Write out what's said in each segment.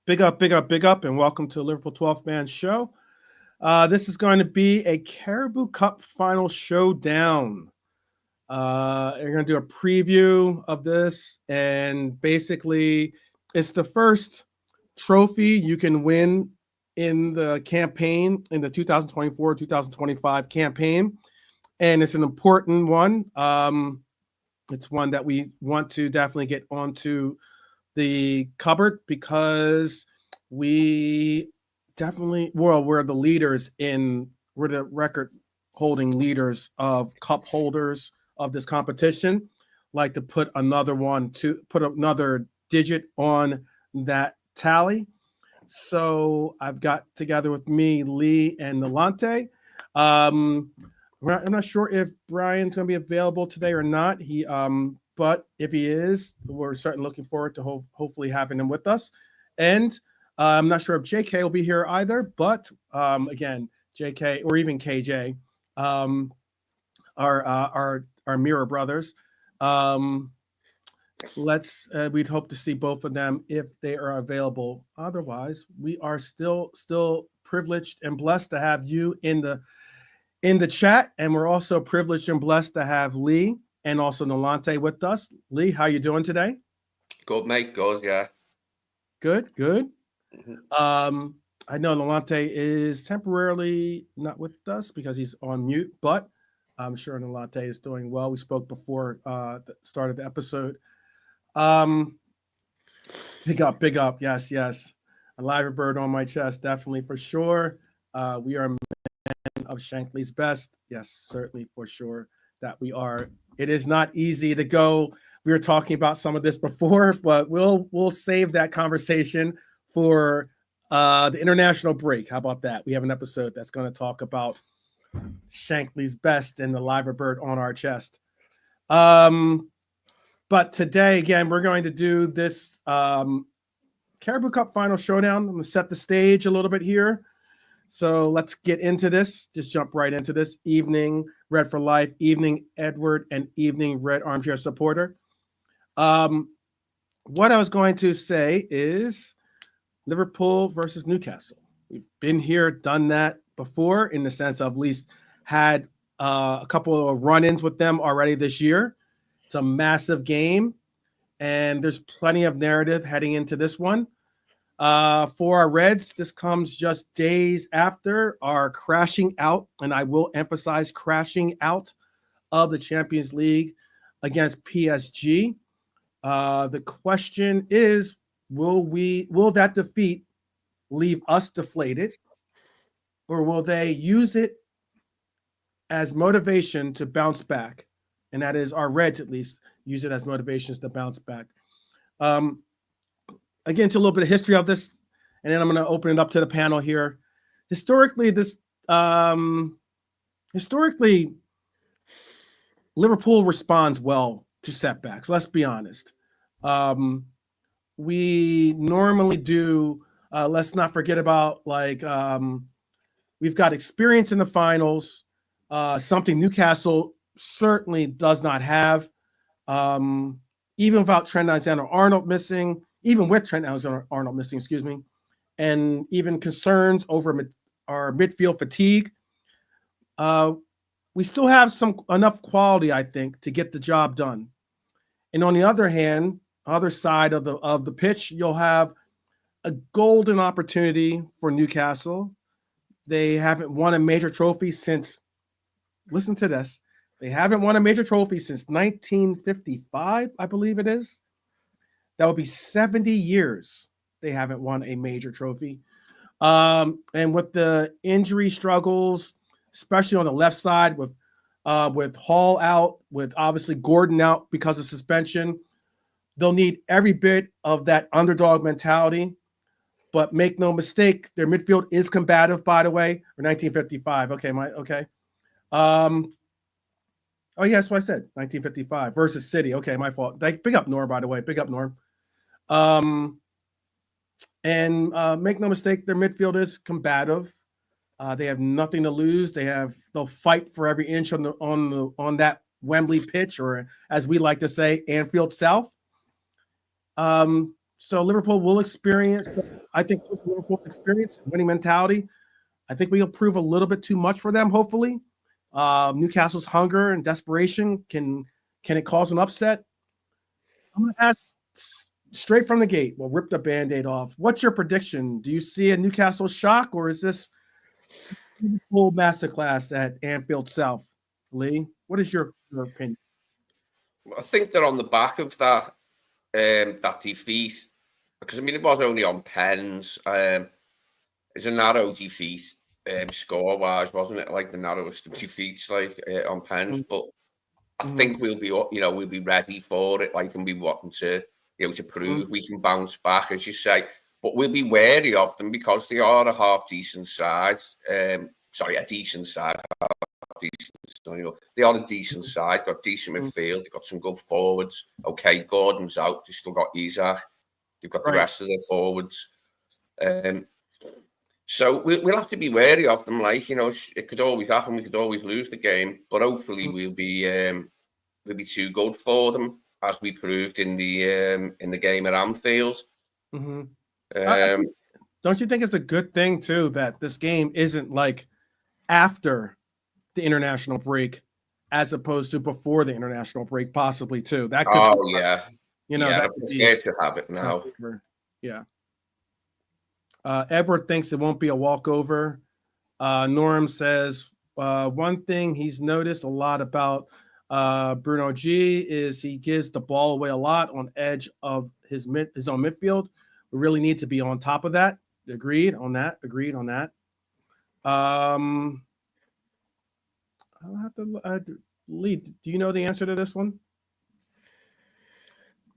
Big up, big up, big up, and welcome to the Liverpool 12th Man Show. This is going to be a Carabao Cup Final showdown. We're going to do a preview of this, and basically, it's the first trophy you can win in the campaign, in the 2024-2025 campaign, and it's an important one. It's one that we want to definitely get onto the cupboard because we definitely, well, we're the record holding leaders of cup holders of this competition. Like to put another digit on that tally. So I've got together with me Lee and Nalante. I'm not sure if Brian's going to be available today or not. But if he is, we're certainly looking forward to hopefully having him with us. And I'm not sure if JK will be here either. But again, JK or even KJ, our mirror brothers. We'd hope to see both of them if they are available. Otherwise, we are still privileged and blessed to have you in the chat, and we're also privileged and blessed to have Lee and also Nalante with us. Lee, how you doing today? Good, mate. Good, yeah. Good. I know Nalante is temporarily not with us because he's on mute, but I'm sure Nalante is doing well. We spoke before the start of the episode. Big up. Yes. A live bird on my chest, definitely for sure. We are of Shankly's best. Yes, certainly for sure that we are. It is not easy to go. We were talking about some of this before, but we'll save that conversation for the international break. How about that? We have an episode that's going to talk about Shankly's best and the live bird on our chest. But today, again, we're going to do this Carabao Cup Final showdown. I'm going to set the stage a little bit here. So let's get into this. Just jump right into this. Evening Red for Life, evening Edward, and evening Red Armchair Supporter. What I was going to say is Liverpool versus Newcastle. We've been here, done that before in the sense of at least had a couple of run-ins with them already this year. It's a massive game, and there's plenty of narrative heading into this one. For our Reds, this comes just days after our crashing out, and I will emphasize crashing out of the Champions League against PSG. The question is, will that defeat leave us deflated, or will they use it as motivation to bounce back? And that is our Reds, at least, use it as motivations to bounce back. Again, to a little bit of history of this, and then I'm going to open it up to the panel here. Historically, Liverpool responds well to setbacks. Let's be honest. We normally do. Let's not forget about we've got experience in the finals, something Newcastle certainly does not have. Even without Trent Alexander-Arnold missing, even with Trent Alexander-Arnold missing, and even concerns over our midfield fatigue, we still have enough quality, I think, to get the job done. And on the other hand, other side of the pitch, you'll have a golden opportunity for Newcastle. They haven't won a major trophy since, listen to this, they haven't won a major trophy since 1955, I believe it is. That would be 70 years they haven't won a major trophy. And with the injury struggles, especially on the left side with Hall out, with obviously Gordon out because of suspension, they'll need every bit of that underdog mentality. But make no mistake, their midfield is combative, by the way. Or 1955. Okay. Oh, yeah, that's what I said. 1955 versus City. Okay, my fault. Big up Norm, by the way. Big up Norm. And make no mistake, their midfield is combative. They have nothing to lose. They'll fight for every inch on that Wembley pitch, or as we like to say, Anfield South. So Liverpool will experience, I think Liverpool's experience, winning mentality. I think we'll prove a little bit too much for them, hopefully. Newcastle's hunger and desperation, can it cause an upset? I'm going to ask straight from the gate. We'll rip the Band-Aid off. What's your prediction? Do you see a Newcastle shock, or is this full masterclass at Anfield South? Lee, what is your opinion? I think they're on the back of that defeat, because I mean it was only on pens. It's a narrow defeat, score-wise, wasn't it? Like the narrowest of defeats, like on pens. But I think we'll be ready for it. Like, and we want to, to prove we can bounce back, as you say. But we'll be wary of them because they are a half decent side. A decent side. They are a decent side. Got decent midfield. They've got some good forwards. Okay, Gordon's out. They've still got Isaac. They've got the rest of their forwards. So we'll have to be wary of them. Like, it could always happen. We could always lose the game, but hopefully we'll be too good for them, as we proved in the game at Anfield. Don't you think it's a good thing too that this game isn't like after the international break, as opposed to before the international break, possibly too? That could. Oh yeah, that could be to have it now. Yeah. Edward thinks it won't be a walkover. Norm says one thing he's noticed a lot about Bruno G is he gives the ball away a lot on edge of his own midfield. We really need to be on top of that. Agreed on that. I'll have to lead. Do you know the answer to this one?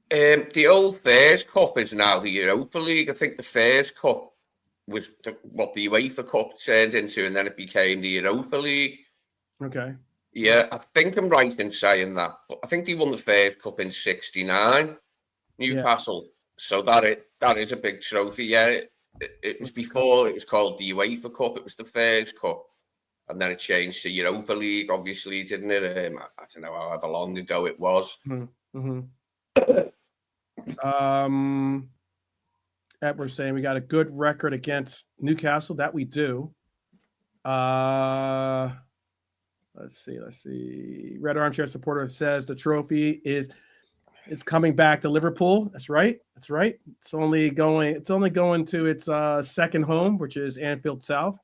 The old Fairs Cup is now the Europa League. I think the Fairs Cup was what the UEFA Cup turned into, and then it became the Europa League. Okay. Yeah, I think I'm right in saying that. But I think they won the Fairs Cup in '69, Newcastle. Yeah. So that is a big trophy. Yeah, it was before it was called the UEFA Cup. It was the Fairs Cup, and then it changed to Europa League, obviously, didn't it? I don't know however long ago it was. We're saying we got a good record against Newcastle. That we do. Let's see. Red Armchair Supporter says the trophy is coming back to Liverpool. That's right. It's only going to its second home, which is Anfield South.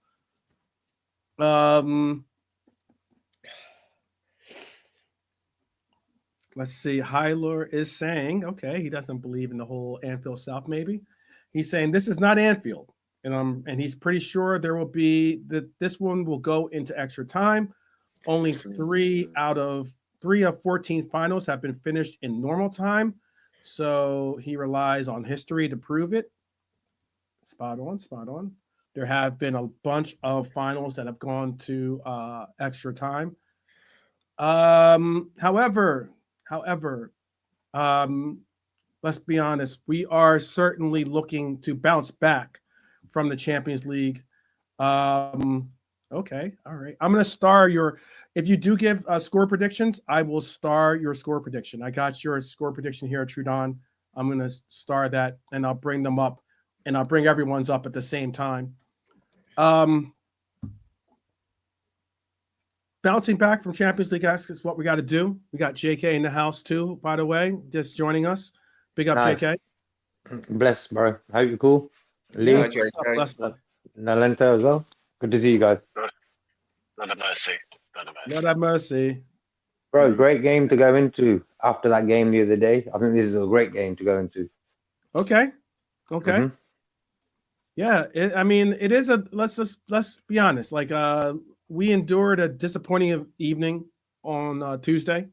Let's see. Hyler is saying, okay, he doesn't believe in the whole Anfield South. Maybe he's saying this is not Anfield, and he's pretty sure there will be that this one will go into extra time. Only 3 of 14 finals have been finished in normal time, so he relies on history to prove it. Spot on. There have been a bunch of finals that have gone to extra time. However, let's be honest, we are certainly looking to bounce back from the Champions League. Okay, all right. I'm going to star if you do give score predictions, I will star your score prediction. I got your score prediction here at Trudon. I'm going to star that, and I'll bring them up, and I'll bring everyone's up at the same time. Bouncing back from Champions League is what we got to do. We got JK in the house too, by the way, just joining us. Big up, nice. JK. Bless, bro. Hope you're cool. Lee, yeah, JK. Nalenta as well. Good to see you guys. Not a mercy. Not a mercy. Bro, great game to go into after that game the other day. I think this is a great game to go into. Okay. Yeah, it is let's be honest. Like, we endured a disappointing evening on Tuesday.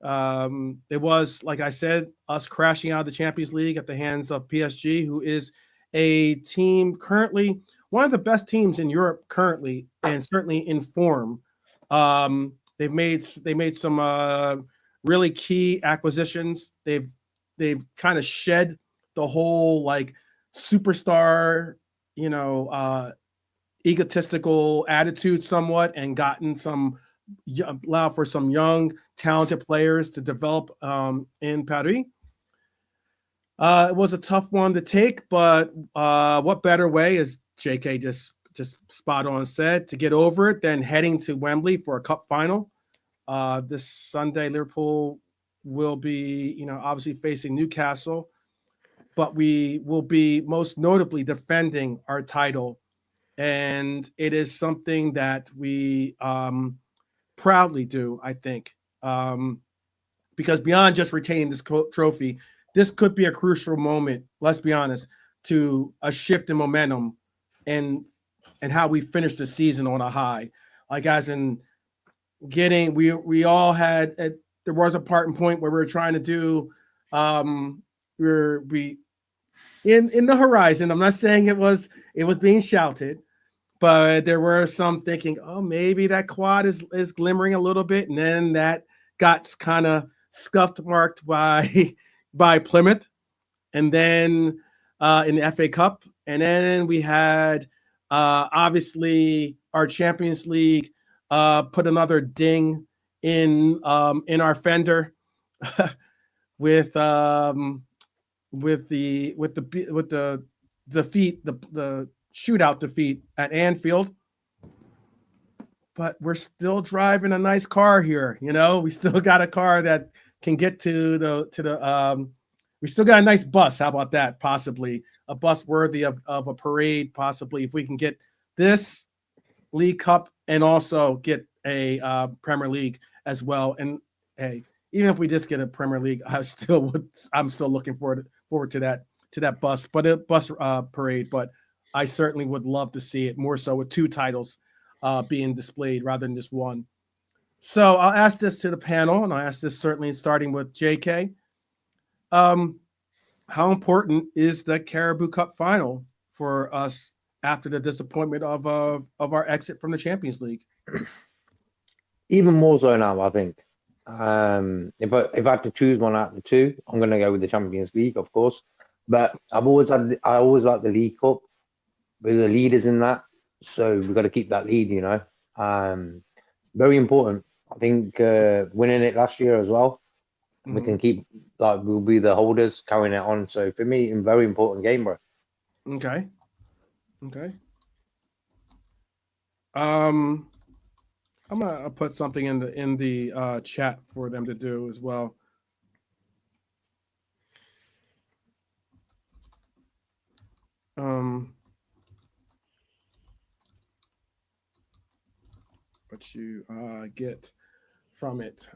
It was, like I said, us crashing out of the Champions League at the hands of PSG, who is a team currently one of the best teams in Europe currently, and certainly in form. They made some really key acquisitions. They've kind of shed the whole like superstar, egotistical attitude somewhat, and gotten allowed for some young, talented players to develop in Paris. It was a tough one to take, but what better way, as JK just spot on said, to get over it than heading to Wembley for a cup final. This Sunday, Liverpool will be, obviously facing Newcastle, but we will be most notably defending our title. And it is something that we proudly do, I think, because beyond just retaining this trophy, this could be a crucial moment, let's be honest, to a shift in momentum and how we finish the season on a high. Like as in getting, we all had, there was a part and point where we were trying to do, we in the horizon. I'm not saying it was being shouted, but there were some thinking, oh, maybe that quad is glimmering a little bit. And then that got kind of scuffed marked by Plymouth. And then in the FA Cup. And then we had obviously our Champions League put another ding in our fender with the defeat, the shootout defeat at Anfield. But we're still driving a nice car here, we still got a car that can get to the we still got a nice bus. How about that? Possibly a bus worthy of a parade, possibly, if we can get this League Cup and also get a Premier League as well. And hey, even if we just get a Premier League, I'm still looking forward to that bus parade. But I certainly would love to see it more so with two titles being displayed rather than just one. So I'll ask this to the panel, and I'll ask this certainly starting with JK. How important is the Carabao Cup Final for us after the disappointment of our exit from the Champions League? Even more so now, I think. If I had to choose one out of the two, I'm going to go with the Champions League, of course. But I always like the League Cup. We're the leaders in that, so we've got to keep that lead. Very important. I think winning it last year as well. Mm-hmm. We can keep, we'll be the holders carrying it on. So for me, a very important game, bro. Okay. I'm gonna put something in the chat for them to do as well. What you get from it.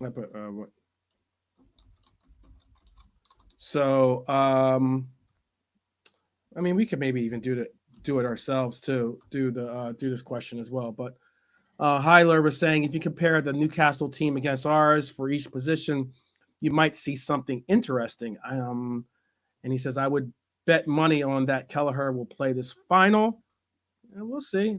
I put what? So I mean, we could maybe even do it ourselves too. Do this question as well. But Hyler was saying, if you compare the Newcastle team against ours for each position, you might see something interesting. And he says, I would bet money on that Kelleher will play this final. And we'll see.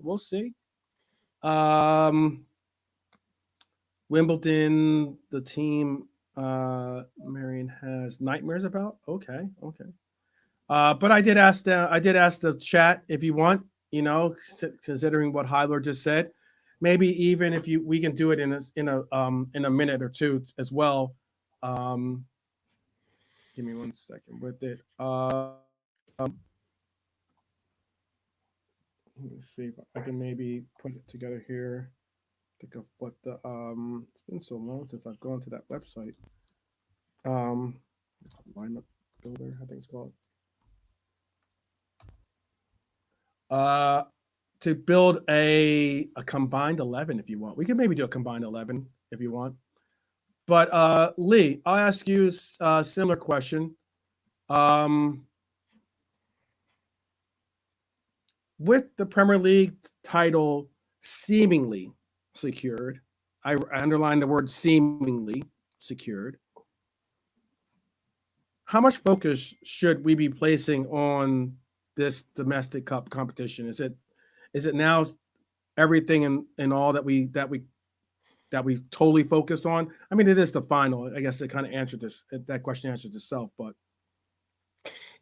Wimbledon, the team Marion has nightmares about. Okay. But I did ask the chat if you want, considering what Hyler just said, maybe even if we can do it in a minute or two as well. Give me 1 second with it. Let's see if I can maybe put it together here. Think of what the it's been so long since I've gone to that website. Lineup builder, I think it's called. To build a combined 11 if you want. We can maybe do a combined 11 if you want. But Lee, I'll ask you a similar question. With the Premier League title seemingly secured, I underline the word seemingly secured, how much focus should we be placing on this domestic cup competition? Is it now everything and all that we totally focused on? I mean, it is the final. I guess it kind of answered that question answered itself, but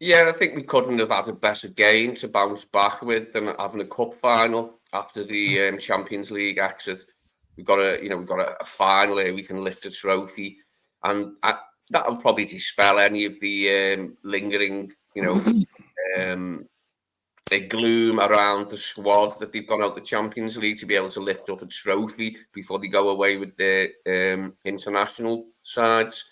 yeah, I think we couldn't have had a better game to bounce back with than having a cup final after the Champions League exit. We've got a final here. We can lift a trophy, and that'll probably dispel any of the lingering, the gloom around the squad that they've gone out the Champions League to be able to lift up a trophy before they go away with the international sides,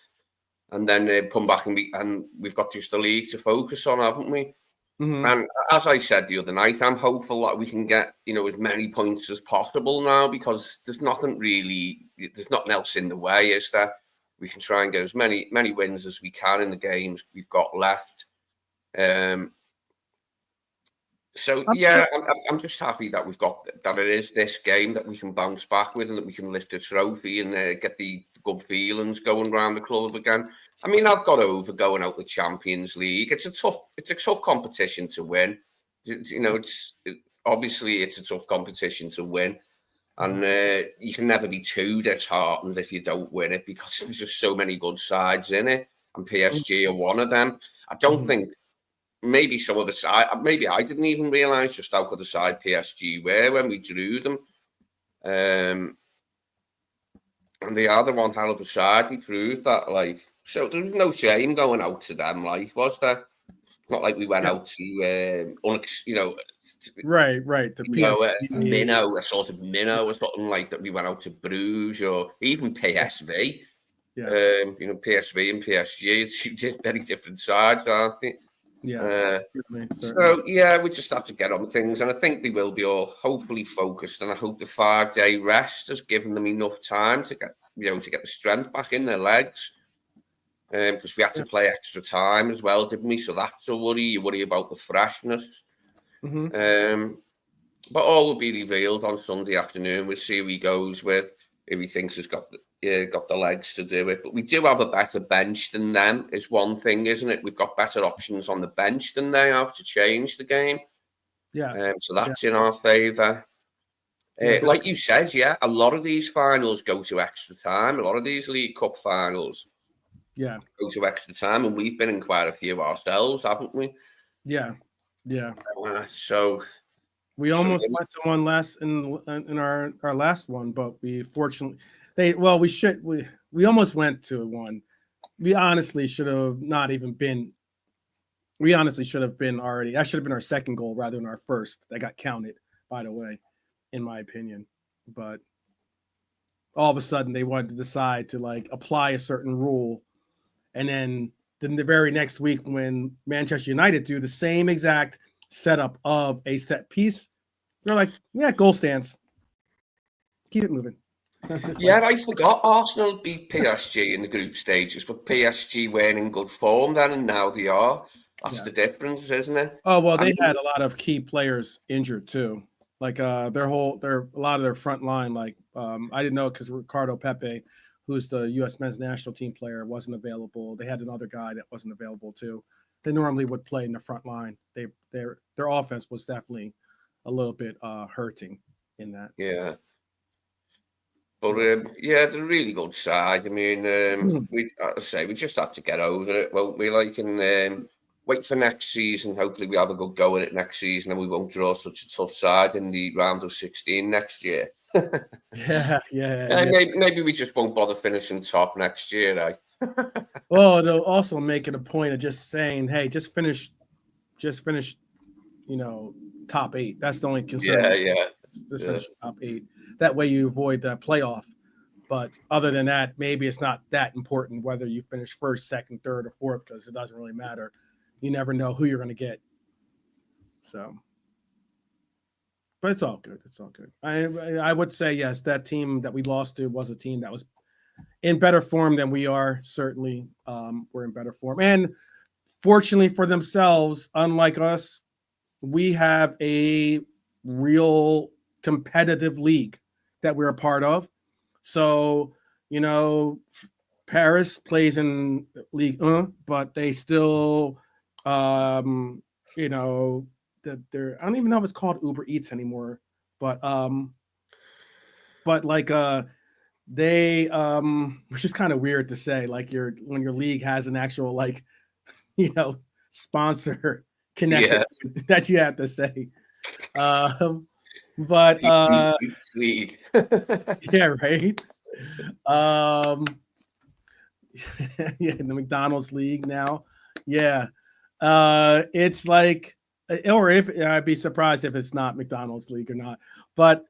and then come back and we've got just the league to focus on, haven't we? Mm-hmm. And as I said the other night, I'm hopeful that we can get as many points as possible now, because there's nothing else in the way, is there? We can try and get as many wins as we can in the games we've got left. So yeah, I'm just happy that that it is this game that we can bounce back with, and that we can lift a trophy and get the good feelings going around the club again. I mean, I've got over going out the Champions League. It's a tough competition to win. Obviously it's a tough competition to win, and you can never be too disheartened if you don't win it, because there's just so many good sides in it, and PSG are one of them. I don't think. Maybe some of the side, maybe I didn't even realise just how good a side PSG were when we drew them. And they are the one hell of a side. We proved that, so there was no shame going out to them, was there? It's not like we went out to, right, to minnow, a sort of minnow or something like that. We went out to Bruges or even PSV. Yeah. PSV and PSG, it's very different sides, aren't they? Yeah. So yeah, we just have to get on things, and I think they will be all hopefully focused. And I hope the 5-day rest has given them enough time to get the strength back in their legs. Because we had to play extra time as well, didn't we? So that's a worry. You worry about the freshness. Mm-hmm. But all will be revealed on Sunday afternoon. We'll see who he goes with, if he thinks he's got the legs to do it. But we do have a better bench than them, is one thing, isn't it? We've got better options on the bench than they have to change the game. Yeah. So that's in our favour. Like you said, a lot of these finals go to extra time. A lot of these League Cup finals go to extra time, and we've been in quite a few ourselves, haven't we? Yeah. So we almost went to one last in our last one, but we fortunately we almost went to one. We honestly should have not even been. We honestly should have been already. That should have been our second goal rather than our first. That got counted, by the way, in my opinion. But all of a sudden, they wanted to decide to apply a certain rule, and then the very next week, when Manchester United do the same exact setup of a set piece, they're like, yeah, goal stands. Keep it moving. I forgot Arsenal beat PSG in the group stages, but PSG weren't in good form then, and now they are. That's the difference, isn't it? Oh well, they had a lot of key players injured too. A lot of their front line. I didn't know because Ricardo Pepe, who's the U.S. men's national team player, wasn't available. They had another guy that wasn't available too. They normally would play in the front line. Their offense was definitely a little bit hurting in that. Yeah. But they're a really good side. I mean, we just have to get over it, won't we? And wait for next season. Hopefully, we have a good go at it next season, and we won't draw such a tough side in the round of 16 next year. Yeah. Maybe we just won't bother finishing top next year, eh? Well, they'll also make it a point of just saying, "Hey, just finish, top 8." That's the only concern. Yeah. Just finish top 8. That way, you avoid that playoff. But other than that, maybe it's not that important whether you finish first, second, third, or fourth, because it doesn't really matter. You never know who you're going to get. So, but it's all good. It's all good. I would say yes, that team that we lost to was a team that was in better form than we are. Certainly, we're in better form, and fortunately for themselves, unlike us, we have a real competitive league that we're a part of. So, Paris plays in Ligue 1, but they still, they're, I don't even know if it's called Uber Eats anymore, but they, which is kind of weird to say, when your league has an actual, sponsor connected that you have to say. But league. Yeah, right. Yeah, the McDonald's League now. Yeah. It's like, or if I'd be surprised if it's not McDonald's League or not. But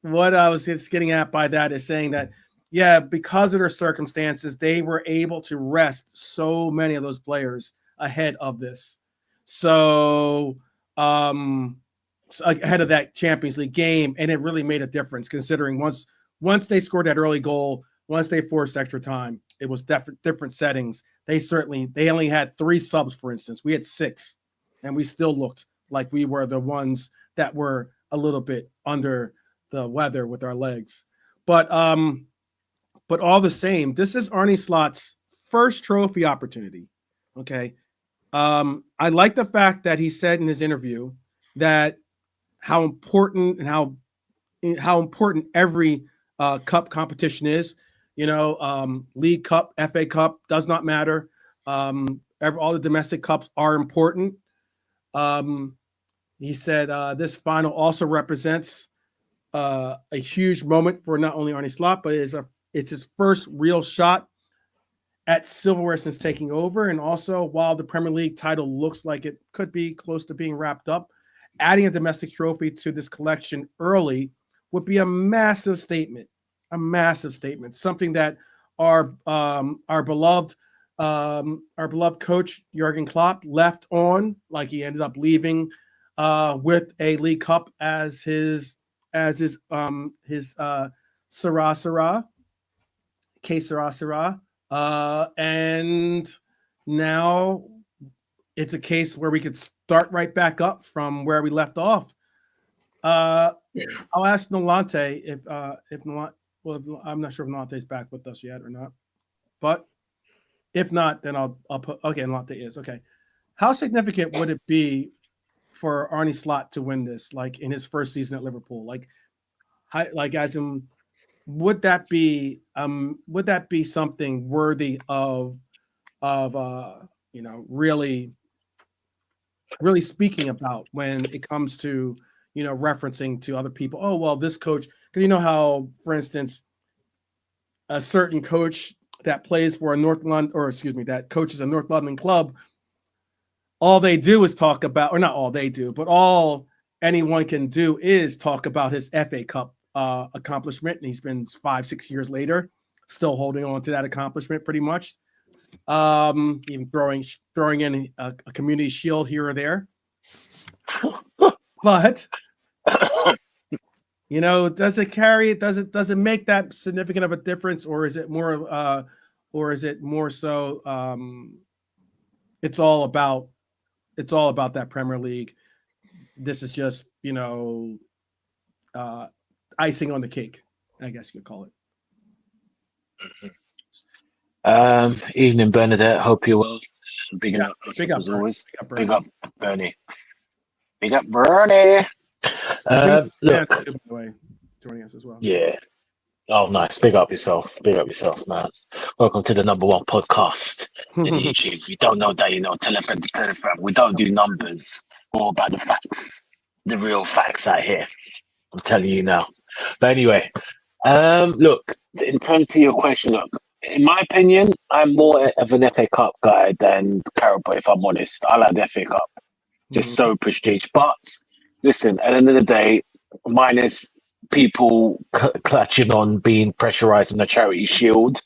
what I was just getting at by that is saying that, yeah, because of their circumstances, they were able to rest so many of those players ahead of this. So, ahead of that Champions League game, and it really made a difference considering once they scored that early goal, once they forced extra time, it was different settings. They only had 3 subs, for instance. We had 6, and we still looked like we were the ones that were a little bit under the weather with our legs. But all the same, this is Arne Slot's first trophy opportunity. Okay. I like the fact that he said in his interview that how important and how important every cup competition is. League Cup, FA Cup does not matter. All the domestic cups are important. He said this final also represents a huge moment for not only Arne Slot, but it's his first real shot at silverware since taking over. And also, while the Premier League title looks like it could be close to being wrapped up, adding a domestic trophy to this collection early would be a massive statement. Something that our beloved coach Jurgen Klopp left on, like he ended up leaving with a League Cup as his Sarah, and now it's a case where we could start right back up from where we left off. I'll ask Nolante if I'm not sure if Nolante's back with us yet or not, but if not, then I'll put Nolante is okay. How significant would it be for Arne Slot to win this, like in his first season at Liverpool? Would that be something worthy of really speaking about when it comes to referencing to other people? Oh, well, this coach, because you know how, for instance, a certain coach that plays for that coaches a North London club, all they do is talk about, or not all they do, but all anyone can do is talk about his FA Cup accomplishment. And he's been 5-6 years later, still holding on to that accomplishment pretty much. Even throwing in a community shield here or there. But does it make that significant of a difference, or is it more so it's all about that Premier League? This is just icing on the cake, I guess you could call it. Evening, Bernadette. Hope you're well. Big up as always. Big up Bernie. Big up Bernie. Look, by the way, joining us as well. Yeah. Oh, nice. Big up yourself, man. Welcome to the #1 podcast on YouTube. You don't know that, tell a friend to tell a friend. We don't do numbers. We're all about the facts, the real facts out here. I'm telling you now. But anyway, look, in terms of your question, look, in my opinion, I'm more of an FA Cup guy than Carabao, if I'm honest. I like the FA Cup. Just so prestige. But listen, at the end of the day, minus people clutching on being pressurized in the Charity Shield,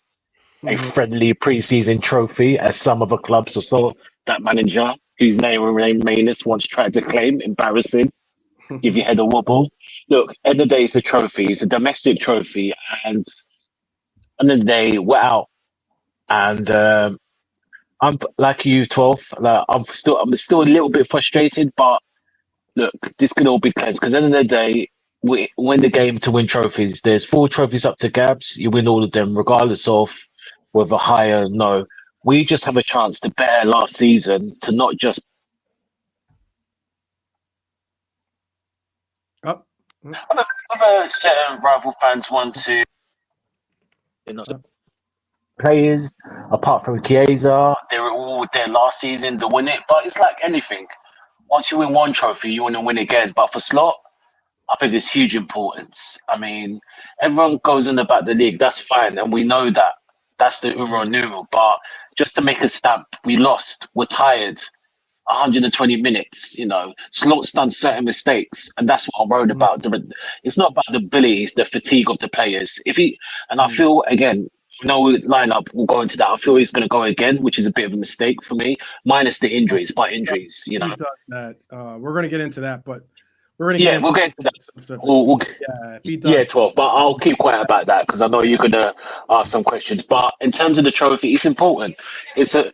a friendly pre-season trophy, as some other clubs or so, that manager whose name remains once tried to claim, embarrassing, give your head a wobble. Look, end of the day, it's a trophy. It's a domestic trophy, and end of the day, we're out. And I'm like you, 12. Like I'm still a little bit frustrated, but look, this could all be cleansed because at the end of the day, we win the game to win trophies. There's 4 trophies up to Gabs. You win all of them, regardless of whether high or no. We just have a chance to better last season to not just. Other certain rival fans want to. Players, apart from Chiesa, they were all there last season to win it. But it's like anything. Once you win one trophy, you want to win again. But for Slot, I think it's huge importance. I mean, everyone goes in about the league. That's fine. And we know that. That's the Euro Nero. But just to make a stamp, we lost. We're tired. 120 minutes, Slot's done certain mistakes, and that's what I'm worried about. It's not about the ability, it's the fatigue of the players. I feel, again, lineup will go into that. I feel he's going to go again, which is a bit of a mistake for me, minus the injuries, He does that. We're going to get into that, but we're going to get into that. If he does, 12, but I'll keep quiet about that because I know you're going to ask some questions. But in terms of the trophy, it's important. It's the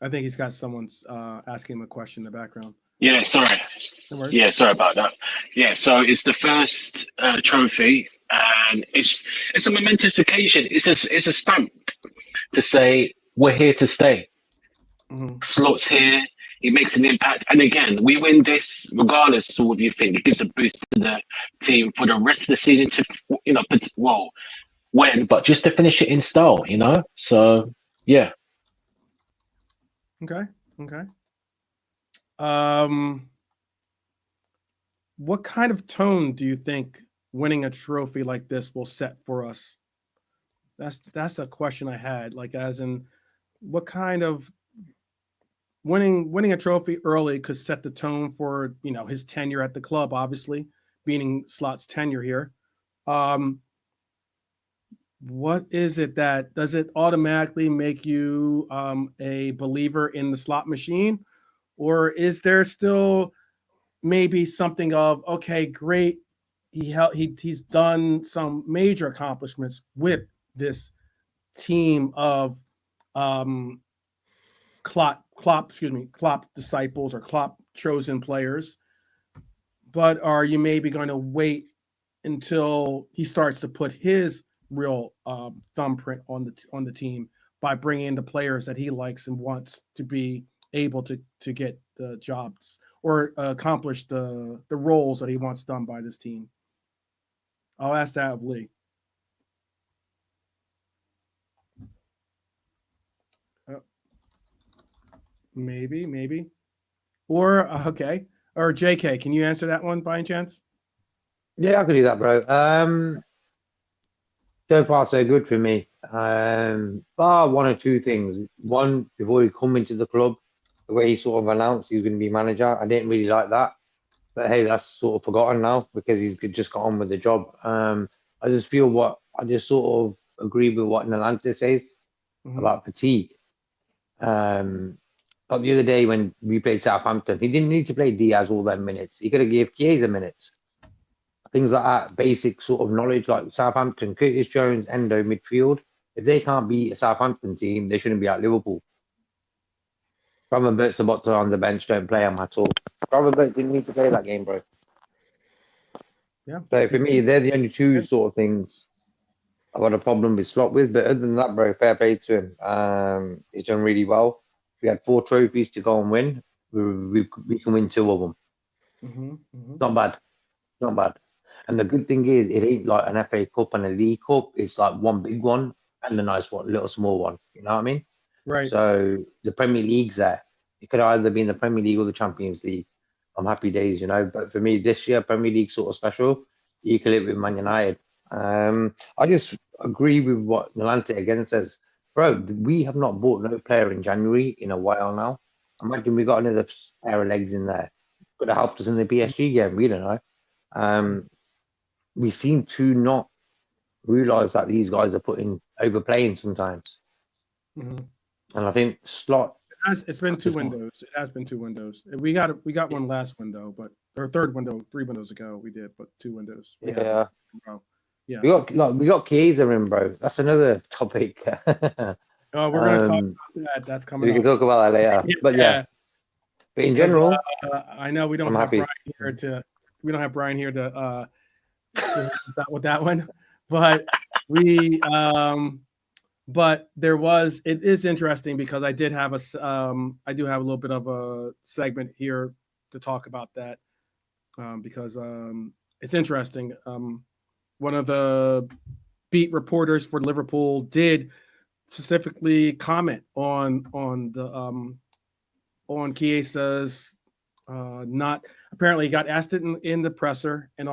I think he's got someone's asking him a question in the background. Yeah, sorry. No worries. Yeah, sorry about that. Yeah, so it's the first trophy, and it's a momentous occasion. It's a stamp to say we're here to stay. Slot's here. He makes an impact, and again, we win this regardless of what you think. It gives a boost to the team for the rest of the season to win, but just to finish it in style. So yeah. Okay. What kind of tone do you think winning a trophy like this will set for us? That's a question I had. Like, as in, what kind of winning a trophy early could set the tone for his tenure at the club? Obviously, being Slot's tenure here. What is it that does it automatically make you a believer in the slot machine, or is there still maybe something of, okay, great, he's done some major accomplishments with this team of Klopp disciples or Klopp chosen players, but are you maybe going to wait until he starts to put his real thumbprint on the team by bringing in the players that he likes and wants to be able to get the jobs or accomplish the roles that he wants done by this team? I'll ask that of Lee. Maybe. Or okay. Or JK, can you answer that one by any chance? Yeah, I can do that, bro. So far, so good for me. Bar one or two things. One, before he come into the club, the way he sort of announced he was going to be manager, I didn't really like that. But hey, that's sort of forgotten now because he's just got on with the job. I just sort of agree with what Nalante says about fatigue. But the other day when we played Southampton, he didn't need to play Diaz all them minutes. He could have gave Chiesa minutes. Things like that, basic sort of knowledge, like Southampton, Curtis Jones, Endo, midfield. If they can't beat a Southampton team, they shouldn't be at Liverpool. Robert Bertsabotta on the bench, don't play him at all. Robert Bert didn't need to play that game, bro. Yeah. So for me, they're the only two sort of things I've got a problem with Slot with. But other than that, bro, fair play to him. He's done really well. We had 4 trophies to go and win. We can win 2 of them. Not bad. And the good thing is, it ain't like an FA Cup and a League Cup. It's like one big one and a nice one, little small one. You know what I mean? Right. So the Premier League's there. It could either be in the Premier League or the Champions League. I'm happy days, But for me, this year, Premier League sort of special. Equal it with Man United. I just agree with what Nalante again says. Bro, we have not bought no player in January in a while now. Imagine we got another pair of legs in there. Could have helped us in the PSG game. We don't know. We seem to not realize that these guys are overplaying sometimes. And I think Slot. It's been 2 windows. It has been 2 windows. We got one last window, or third window, 3 windows ago we did, but 2 windows. Yeah. Yeah. We got Chiesa in, bro. That's another topic. Oh, we're gonna talk about that. That's coming. We can talk about that later. But yeah. But in general, I know we don't have Brian here to. We don't have Brian here to with that one, but but it is interesting because I do have a little bit of a segment here to talk about that because it's interesting. One of the beat reporters for Liverpool did specifically comment on Chiesa's not apparently he got asked it in the presser, and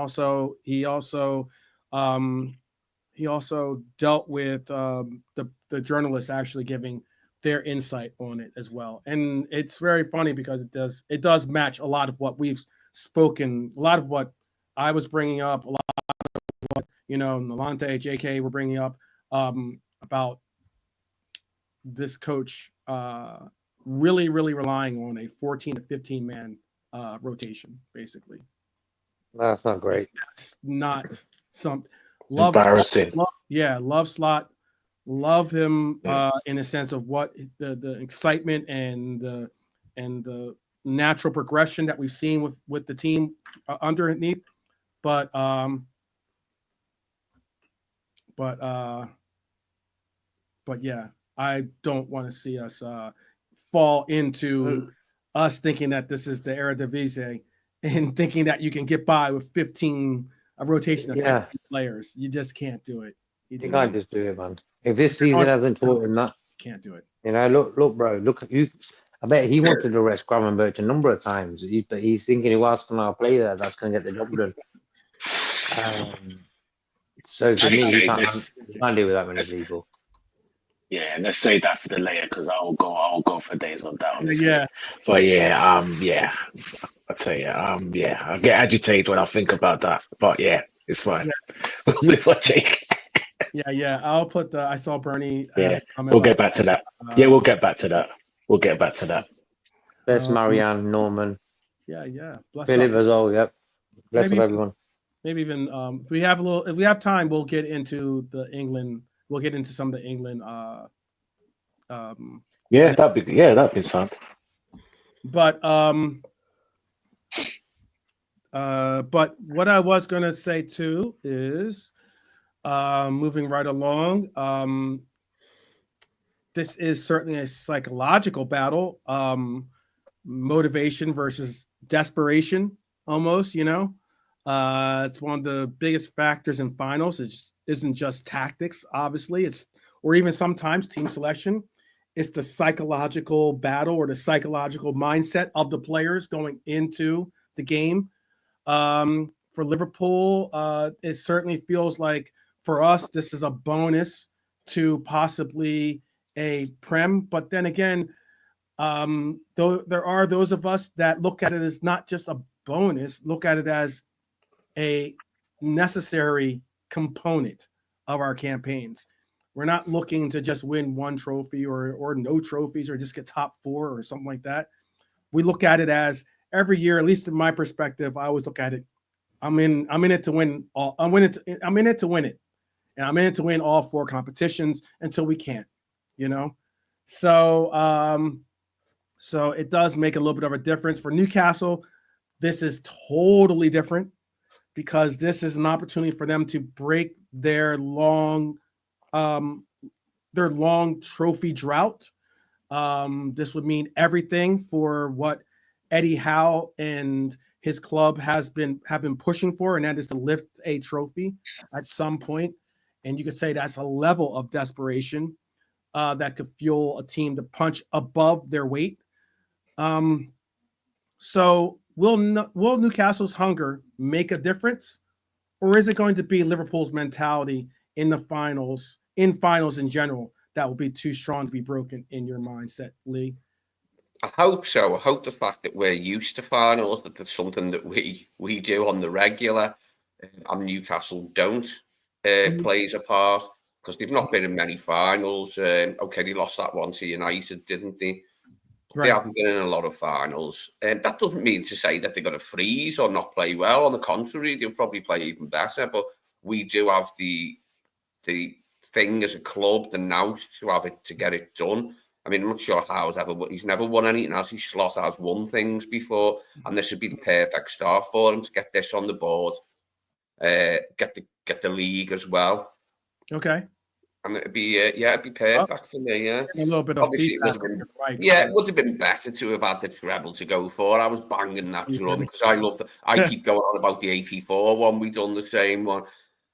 he also He also dealt with the journalists actually giving their insight on it as well. And it's very funny because it does match a lot of what we've spoken, a lot of what I was bringing up, a lot of what, Nalante, JK were bringing up about this coach really, really relying on a 14 to 15 man rotation, basically. That's not great. That's not something. Embarrassing. Love Slot. Love him in a sense of what the excitement and the natural progression that we've seen with the team underneath. But yeah, I don't want to see us fall into us thinking that this is the Eredivisie and thinking that you can get by with 15 a rotation of 15 players. You just can't do it. You can't just do it, man. If this season hasn't taught him that, you can't do it. Look, bro. Look at you. I bet he wanted to arrest Gravenberch a number of times, but he's thinking who else can I play there that's going to get the job done. So to me, he can't deal with that many people. Yeah, let's say that for the later because I'll go for days on that. Honestly. Yeah, but I tell you, I get agitated when I think about that. But yeah, it's fine. Yeah. I'll put I saw Bernie. Yeah, we'll get back to that. We'll get back to that. Bless Marianne, Norman. Yeah. Bless Philip as well. Yep. Bless up everyone. Maybe even if we have time, we'll get into the England. We'll get into some of the England. That'd be fun. But what I was gonna say too is, moving right along. This is certainly a psychological battle. Motivation versus desperation, almost. It's one of the biggest factors in finals. It isn't just tactics, obviously. Or even sometimes team selection. It's the psychological battle or the psychological mindset of the players going into the game. For Liverpool, it certainly feels like for us, this is a bonus to possibly a Prem. But then again, though there are those of us that look at it as not just a bonus, look at it as a necessary component of our campaigns. We're not looking to just win one trophy or no trophies or just get top 4 or something like that. We look at it as every year, at least in my perspective, I always look at it. I'm in it to win all. I'm in it to win it, and I'm in it to win all 4 competitions until we can't. So it does make a little bit of a difference for Newcastle. This is totally different because this is an opportunity for them to break their long trophy drought. This would mean everything for what Eddie Howe and his club have been pushing for, and that is to lift a trophy at some point. And you could say that's a level of desperation that could fuel a team to punch above their weight. So will Newcastle's hunger make a difference, or is it going to be Liverpool's mentality in the finals in general that will be too strong to be broken in your mindset, Lee? I hope so. I hope the fact that we're used to finals, that there's something that we do on the regular, and Newcastle don't, plays a part, because they've not been in many finals. Okay, they lost that one to United, didn't they? Right. They haven't been in a lot of finals. And that doesn't mean to say that they're going to freeze or not play well. On the contrary, they'll probably play even better. But we do have the thing as a club, the nous to have it, to get it done. I mean, I'm not sure he's never won anything, as he Slot has won things before, and this would be the perfect start for him to get this on the board, get the league as well. Okay. And it'd be perfect for me. Yeah, a little bit of obviously feedback. It would have been better to have had the treble to go for. I was banging that drum because I keep going on about the '84 one. We done the same one.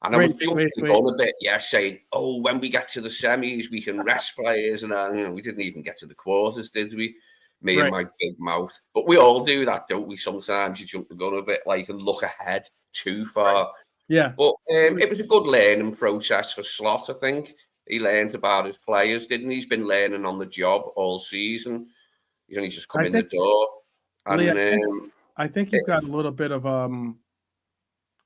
And I was jumping the gun a bit, saying, when we get to the semis, we can rest players. And we didn't even get to the quarters, did we? Me and my big mouth. But we all do that, don't we? Sometimes you jump the gun a bit, and look ahead too far. Yeah. But it was a good learning process for Slot, I think. He learned about his players, didn't he? He's been learning on the job all season. He's only just come in the door. Lee, And I think you've got a little bit of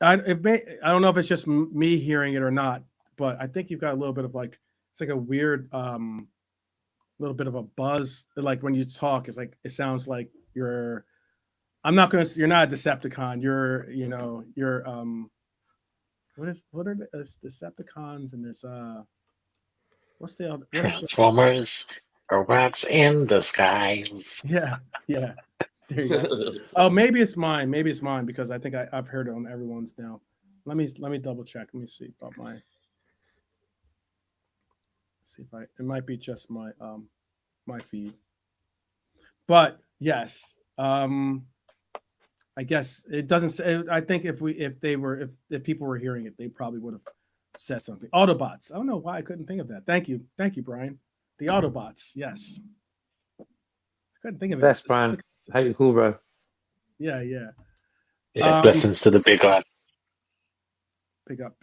I don't know if it's just me hearing it or not, but I think you've got a little bit of like it's like a weird little bit of a buzz. Like when you talk, it's like it sounds like you're not a Decepticon. You're what are the Decepticons and there's what's the other Transformers, robots in the skies. Yeah. There you go. Oh, maybe it's mine because I think I've heard it on everyone's now. Let me double check. Let me see about see if it might be just my my feed. But yes, I guess it doesn't say. I think if people were hearing it, they probably would have said something. Autobots. I don't know why I couldn't think of that. Thank you, Brian. The Autobots. Yes, I couldn't think of it. Best, Brian. How you cool, bro? Yeah. Yeah, blessings to the big guy. Big up.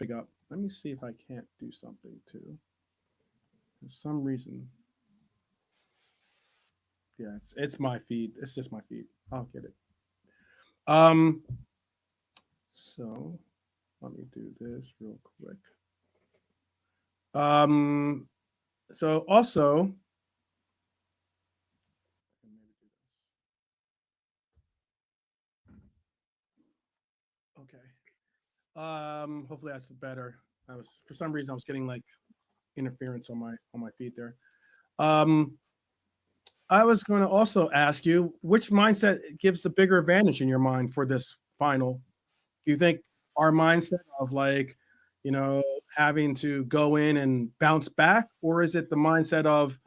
Let me see if I can't do something too. For some reason. Yeah, it's my feed. It's just my feed. I'll get it. So let me do this real quick. So also okay. Hopefully that's better. For some reason I was getting like interference on my feed there. I was going to also ask you which mindset gives the bigger advantage in your mind for this final. Do you think our mindset of like, having to go in and bounce back, or is it the mindset of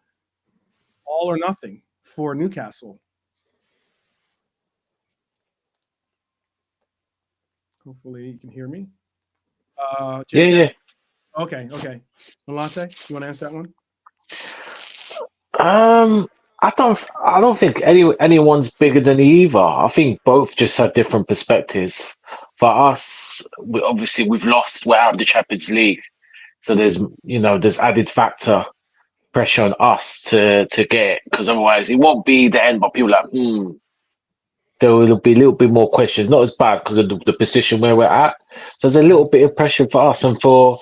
all or nothing for Newcastle? Hopefully you can hear me. Yeah. Okay. Malante, you want to answer that one? I don't think anyone's bigger than either. I think both just have different perspectives. For us, we've lost. We're out of the Champions League, so there's added factor pressure on us to get it, because otherwise it won't be the end. But people are like, there will be a little bit more questions. Not as bad because of the position where we're at. So there's a little bit of pressure for us and for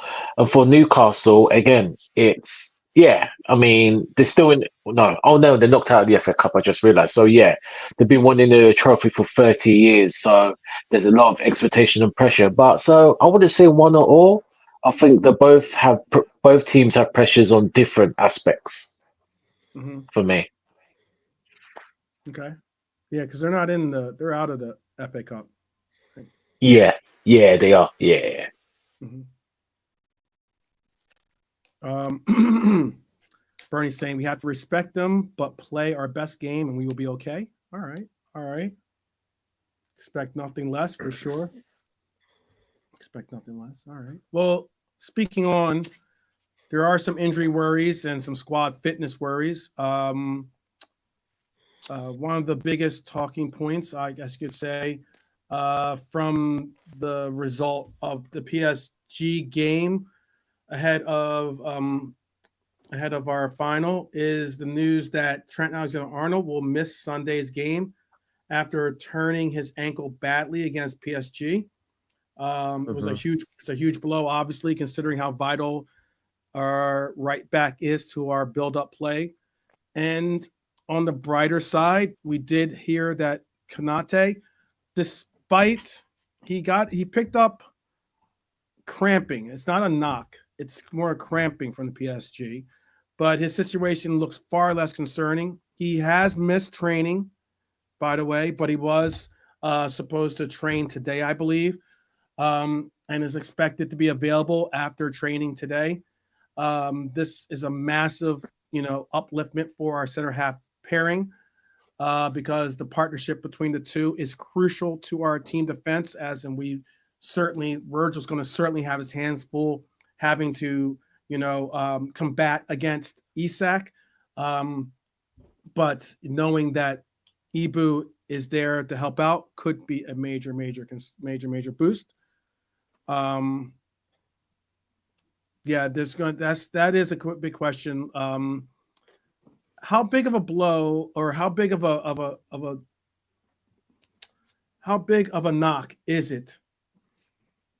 Newcastle. Again, it's I mean, they're still in. No, oh no, they're knocked out of the FA Cup. I just realised. So yeah, they've been winning the trophy for 30 years. So there's a lot of expectation and pressure. But so I wouldn't say one or all. I think that both teams have pressures on different aspects. For me. Okay. Yeah, because they're not they're out of the FA Cup. Yeah, they are. Yeah. Bernie's saying we have to respect them, but play our best game, and we will be okay. All right. Expect nothing less for sure. Expect nothing less. All right. Well, speaking on, there are some injury worries and some squad fitness worries. One of the biggest talking points, I guess you could say, from the result of the PSG game ahead of our final is the news that Trent Alexander-Arnold will miss Sunday's game after turning his ankle badly against PSG. It was a huge blow, obviously, considering how vital our right back is to our build-up play. And on the brighter side, we did hear that Konate, despite he picked up cramping. It's not a knock. It's more cramping from the PSG. But his situation looks far less concerning. He has missed training, by the way, but he was supposed to train today, I believe, and is expected to be available after training today. This is a massive, upliftment for our center half pairing because the partnership between the two is crucial to our team defense, Virgil's going to certainly have his hands full having to, combat against Isak. But knowing that Ibu is there to help out could be a major boost. Yeah, that is a big question. How big of a blow, or how big of a knock is it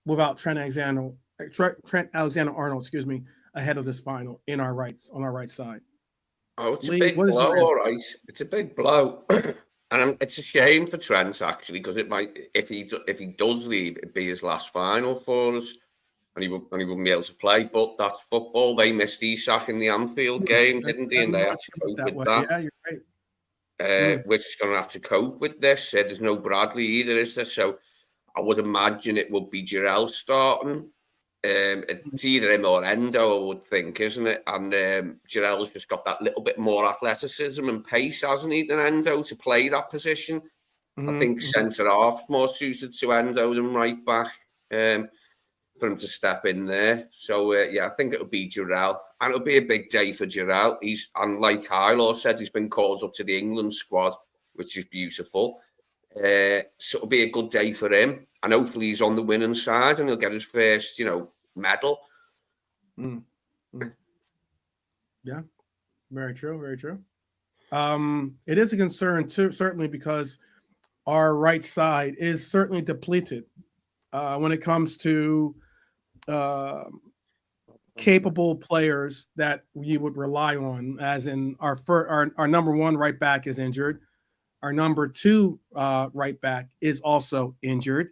without Trent Alexander-Arnold, excuse me, ahead of this final on our right side? Oh, it's Lee, a big what is blow, your answer? all right. It's a big blow, and it's a shame for Trent actually, because it might, if he does leave, it'd be his last final for us, and he wouldn't be able to play. But that's football. They missed Isak in the Anfield game, didn't they? And they had to cope with that. Yeah, you're right. We're just going to have to cope with this. There's no Bradley either, is there? So I would imagine it would be Giroud starting. It's either him or Endo, I would think, isn't it? And Giroud's just got that little bit more athleticism and pace, hasn't he, than Endo to play that position. I think centre half more suited to Endo than right back, for him to step in there. So yeah, I think it'll be Giroud, and it'll be a big day for Giroud. And like Kylo said, he's been called up to the England squad, which is beautiful. So it'll be a good day for him, and hopefully he's on the winning side and he'll get his first, medal. Yeah, very true, very true. It is a concern too, certainly, because our right side is certainly depleted when it comes to capable players that we would rely on. As in our number one right back is injured. Our number two right back is also injured.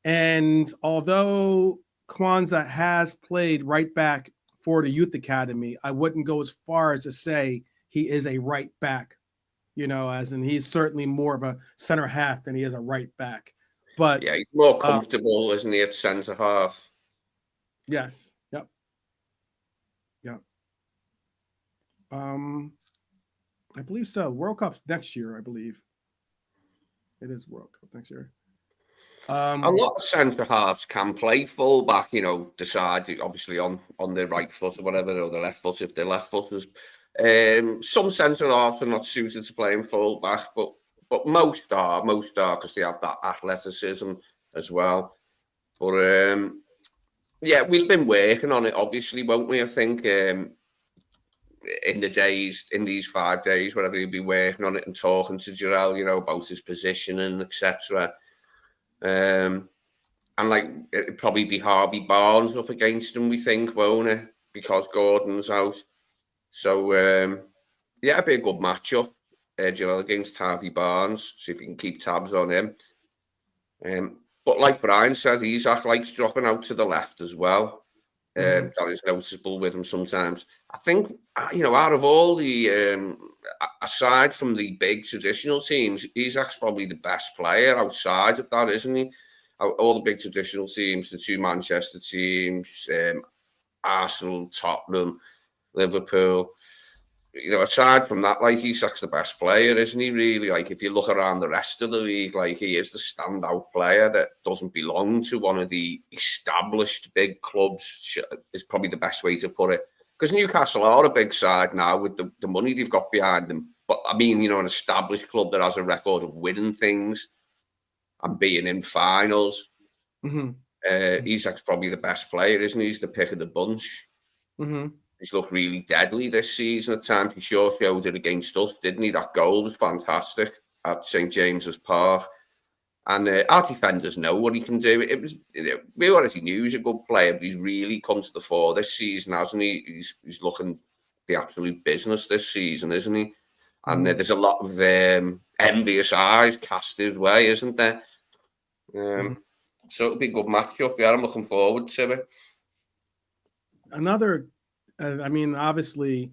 And although Kwanzaa has played right back for the youth academy, I wouldn't go as far as to say he is a right back, as in he's certainly more of a center half than he is a right back. But yeah, he's more comfortable, isn't he, at centre half? Yes. Yep. I believe so. World Cup's next year, I believe. It is World Cup next year. A lot of centre halves can play full back, decide obviously on the right foot or whatever, or the left foot if they're left footers. Some centre halves are not suited to playing full back, but most are because they have that athleticism as well. But yeah, we've been working on it, obviously, won't we? I think in these 5 days, whatever, he'll be working on it and talking to Giroud, about his positioning, etc. And it'd probably be Harvey Barnes up against him, we think, won't it? Because Gordon's out. So yeah, it'd be a good matchup, Giroud against Harvey Barnes. See if we can keep tabs on him. But like Brian said, Isak likes dropping out to the left as well. That is noticeable with him sometimes. I think, out of all the, aside from the big traditional teams, Isak's probably the best player outside of that, isn't he? All the big traditional teams, the two Manchester teams, Arsenal, Tottenham, Liverpool. Aside from that, Isak's the best player, isn't he, really? If you look around the rest of the league, he is the standout player that doesn't belong to one of the established big clubs, is probably the best way to put it. Because Newcastle are a big side now with the money they've got behind them. But, I mean, an established club that has a record of winning things and being in finals. Isak's probably the best player, isn't he? He's the pick of the bunch. He's looked really deadly this season at times. He sure showed it against us, didn't he? That goal was fantastic at St. James's Park. And our defenders know what he can do. It was, we already knew he was a good player, but he's really come to the fore this season, hasn't he? He's looking the absolute business this season, isn't he? And there's a lot of envious eyes cast his way, isn't there? So it'll be a good matchup. Yeah, I'm looking forward to it. Obviously,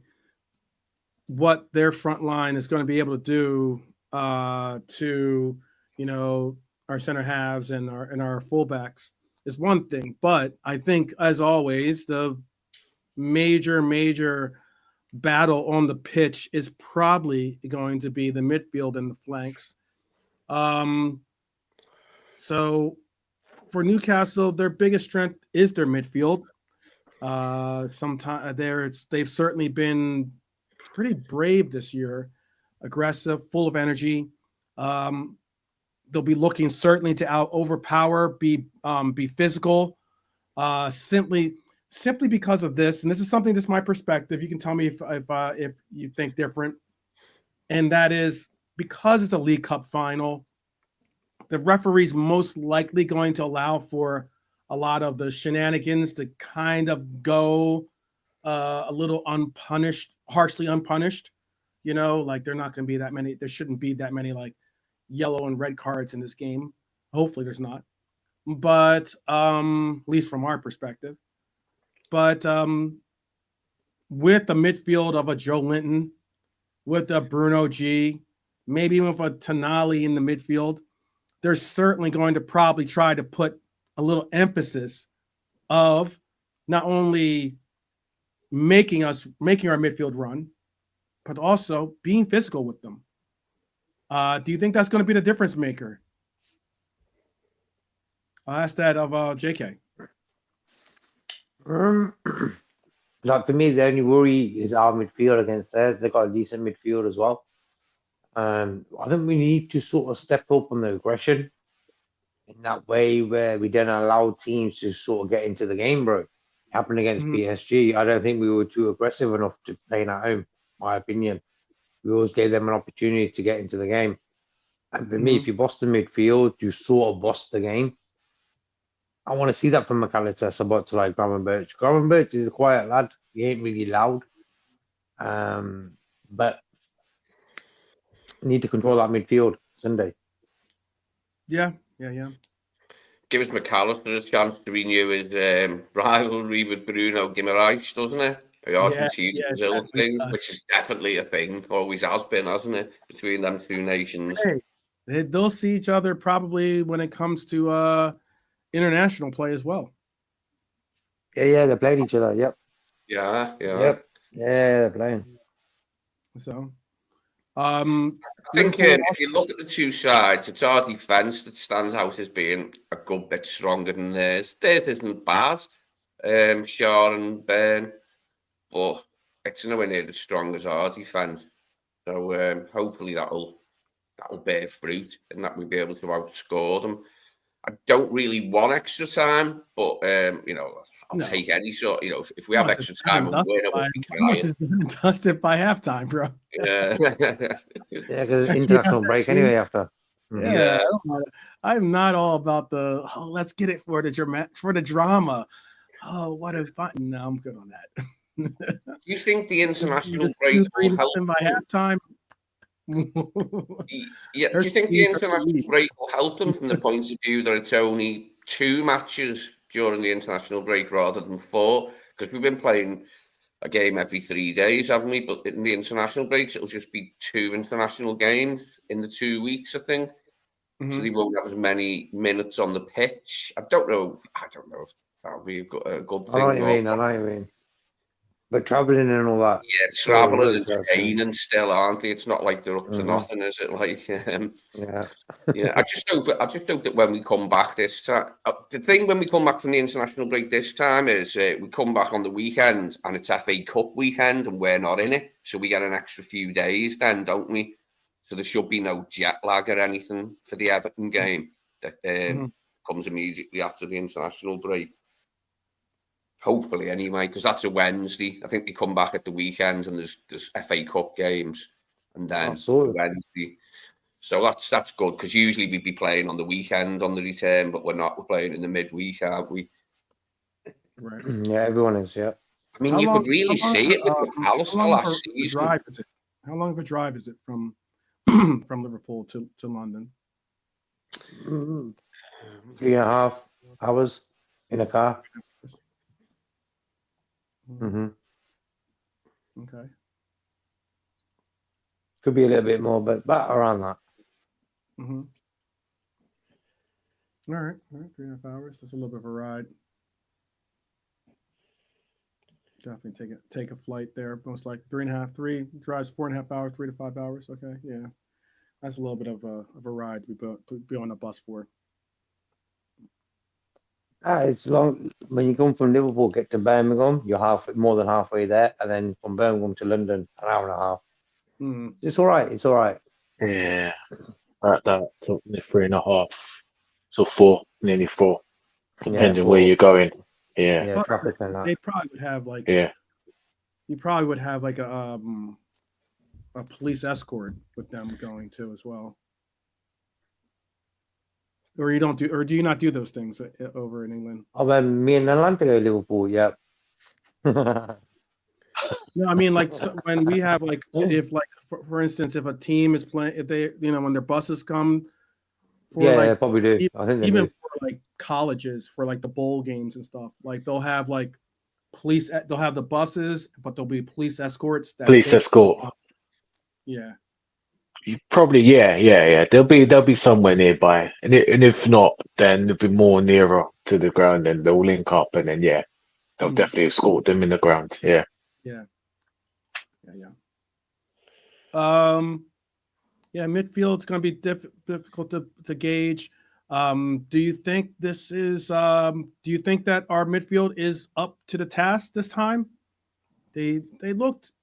what their front line is going to be able to do to, our center halves and our fullbacks is one thing. But I think, as always, the major battle on the pitch is probably going to be the midfield and the flanks. So for Newcastle, their biggest strength is their midfield. They've certainly been pretty brave this year, aggressive, full of energy. they'll be looking certainly to overpower, be physical, simply because of this. And this is something. This is my perspective. You can tell me if you think different. And that is because it's a League Cup final. The referee's most likely going to allow for a lot of the shenanigans to kind of go a little unpunished, harshly unpunished. You know, like they're not going to be that many. There shouldn't be that many like yellow and red cards in this game. Hopefully there's not. But at least from our perspective. But with the midfield of a Joe Linton, with a Bruno G, maybe even with a Tonali in the midfield, they're certainly going to probably try to put a little emphasis of not only making our midfield run, but also being physical with them. Do you think that's going to be the difference maker? I'll ask that of JK. Like for me, the only worry is our midfield against theirs. They've got a decent midfield as well. I think we need to sort of step up on the aggression in that way where we don't allow teams to sort of get into the game, bro. It happened against PSG. I don't think we were too aggressive enough to play at home, my opinion. We always gave them an opportunity to get into the game. And for me, if you boss the midfield, you sort of boss the game. I want to see that from McAllister, Sabot to like Gravenberch. Gravenberch is a quiet lad. He ain't really loud. But need to control that midfield Sunday. Yeah. Gives McAllister a chance to renew his rivalry with Bruno Guimaraes, doesn't it? The Argentina-Brazil thing, which is definitely a thing. Always has been, hasn't it? Between them two nations. Hey, they'll see each other probably when it comes to international play as well. Yeah, they played each other. Yep. Yeah. Yep. Yeah, they're playing. So, I think if you look at the two sides, it's our defence that stands out as being a good bit stronger than theirs. Theirs isn't bad, Shaw and Burn, but it's nowhere near as strong as our defence. So hopefully that'll bear fruit and that we'll be able to outscore them. I don't really want extra time, but I'll take any sort. If we have extra time and win, it will be crying. Dust it by halftime, bro. Yeah, because it's international break anyway after. Yeah. I'm not all about the let's get it for the drama. Oh, what a fun! No, I'm good on that. Do you think the international break will help them by halftime? Yeah, do you think the international break will help them from the point of view that it's only 2 matches during the international break rather than 4? Because we've been playing a game every 3 days, haven't we? But in the international breaks, it'll just be 2 international games in the 2 weeks, I think. So they won't have as many minutes on the pitch. I don't know if that'll be a good thing. I know what you mean. But travelling and all that. Yeah, travelling and training still, aren't they? It's not like they're up to nothing, is it? Like, yeah. I just hope that when we come back this time, the thing when we come back from the international break this time is we come back on the weekend and it's FA Cup weekend and we're not in it, so we get an extra few days then, don't we? So there should be no jet lag or anything for the Everton game that comes immediately after the international break. Hopefully, anyway, because that's a Wednesday. I think they come back at the weekend and there's FA Cup games and then Wednesday. So that's good because usually we'd be playing on the weekend on the return, but we're not. We're playing in the midweek, aren't we? Right. Yeah, everyone is. Yeah. I mean, you could really see it with McAllister last season. How long of a drive is it from Liverpool to London? 3.5 hours in a car. Okay. Could be a little bit more, but around that. All right. 3.5 hours. That's a little bit of a ride. Definitely take a flight there. Most like 3 drives 4.5 hours, 3 to 5 hours. Okay, yeah, that's a little bit of a ride to be on a bus for. It's long. When you come from Liverpool, get to Birmingham, you're more than halfway there, and then from Birmingham to London, an hour and a half. It's all right. Yeah, at that to 3.5 to 4, nearly 4, depending where 4. you're going. Yeah. Yeah, traffic and that. They probably would have like Yeah. you probably would have like a police escort with them going too as well. Or you don't do, or do you not do those things over in England? Oh, when me and Atlanta go to Liverpool, yeah. No, I mean like when we have like if like for instance if a team is playing if they when their buses come for Yeah, like they probably do. I think they even do. for like colleges for like the bowl games and stuff like they'll have like they'll have the buses but there'll be police escorts that Police escort. Yeah. You probably yeah. There'll be somewhere nearby, and if not, then it'll be more nearer to the ground, and they'll link up, and then they'll definitely escort them in the ground. Yeah. Midfield's going to be difficult to gauge. Do you think this is? Do you think that our midfield is up to the task this time? They looked.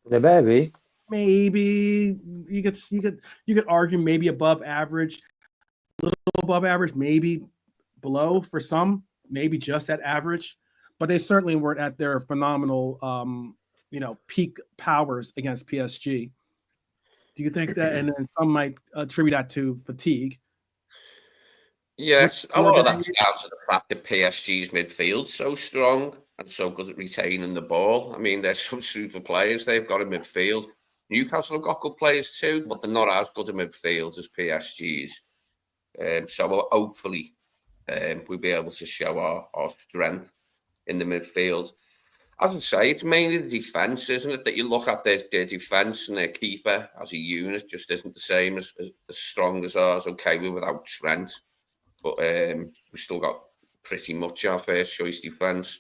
They better be. Maybe you could argue maybe above average, a little above average, maybe below for some, maybe just at average, but they certainly weren't at their phenomenal, peak powers against PSG. Do you think that? And then some might attribute that to fatigue. Yes, a lot of that's down to the fact that PSG's midfield's so strong and so good at retaining the ball. I mean, there's some super players they've got in midfield. Newcastle have got good players too, but they're not as good in midfield as PSG's. So hopefully we'll be able to show our strength in the midfield. As I say, it's mainly the defence, isn't it? That you look at their defence and their keeper as a unit just isn't the same as strong as ours. Okay, we're without Trent, but we've still got pretty much our first choice defence.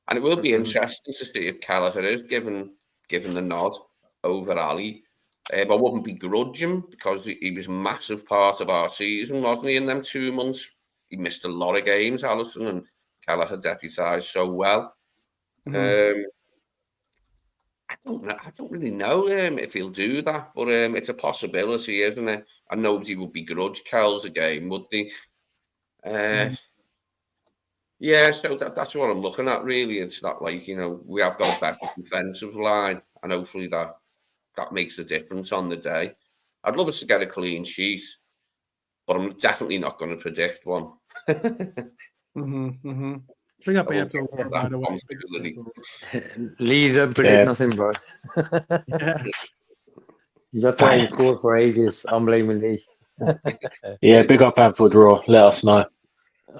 And it will be interesting to see if Kelleher is given the nod over Ali. I wouldn't begrudge him because he was a massive part of our season, wasn't he? In them 2 months, he missed a lot of games, Alisson, and Kelleher deputised so well. I don't really know if he'll do that, but it's a possibility, isn't it? And nobody would begrudge Kells a game, would they? Yeah, so that's what I'm looking at, really. It's not like, we have got a better defensive line, and hopefully that makes a difference on the day. I'd love us to get a clean sheet, but I'm definitely not going to predict one. Bring up Anfield, by the way. Lee, don't predict nothing, bro. You got to score for ages. I'm blaming Lee. Big up Anfield Raw. Let us know.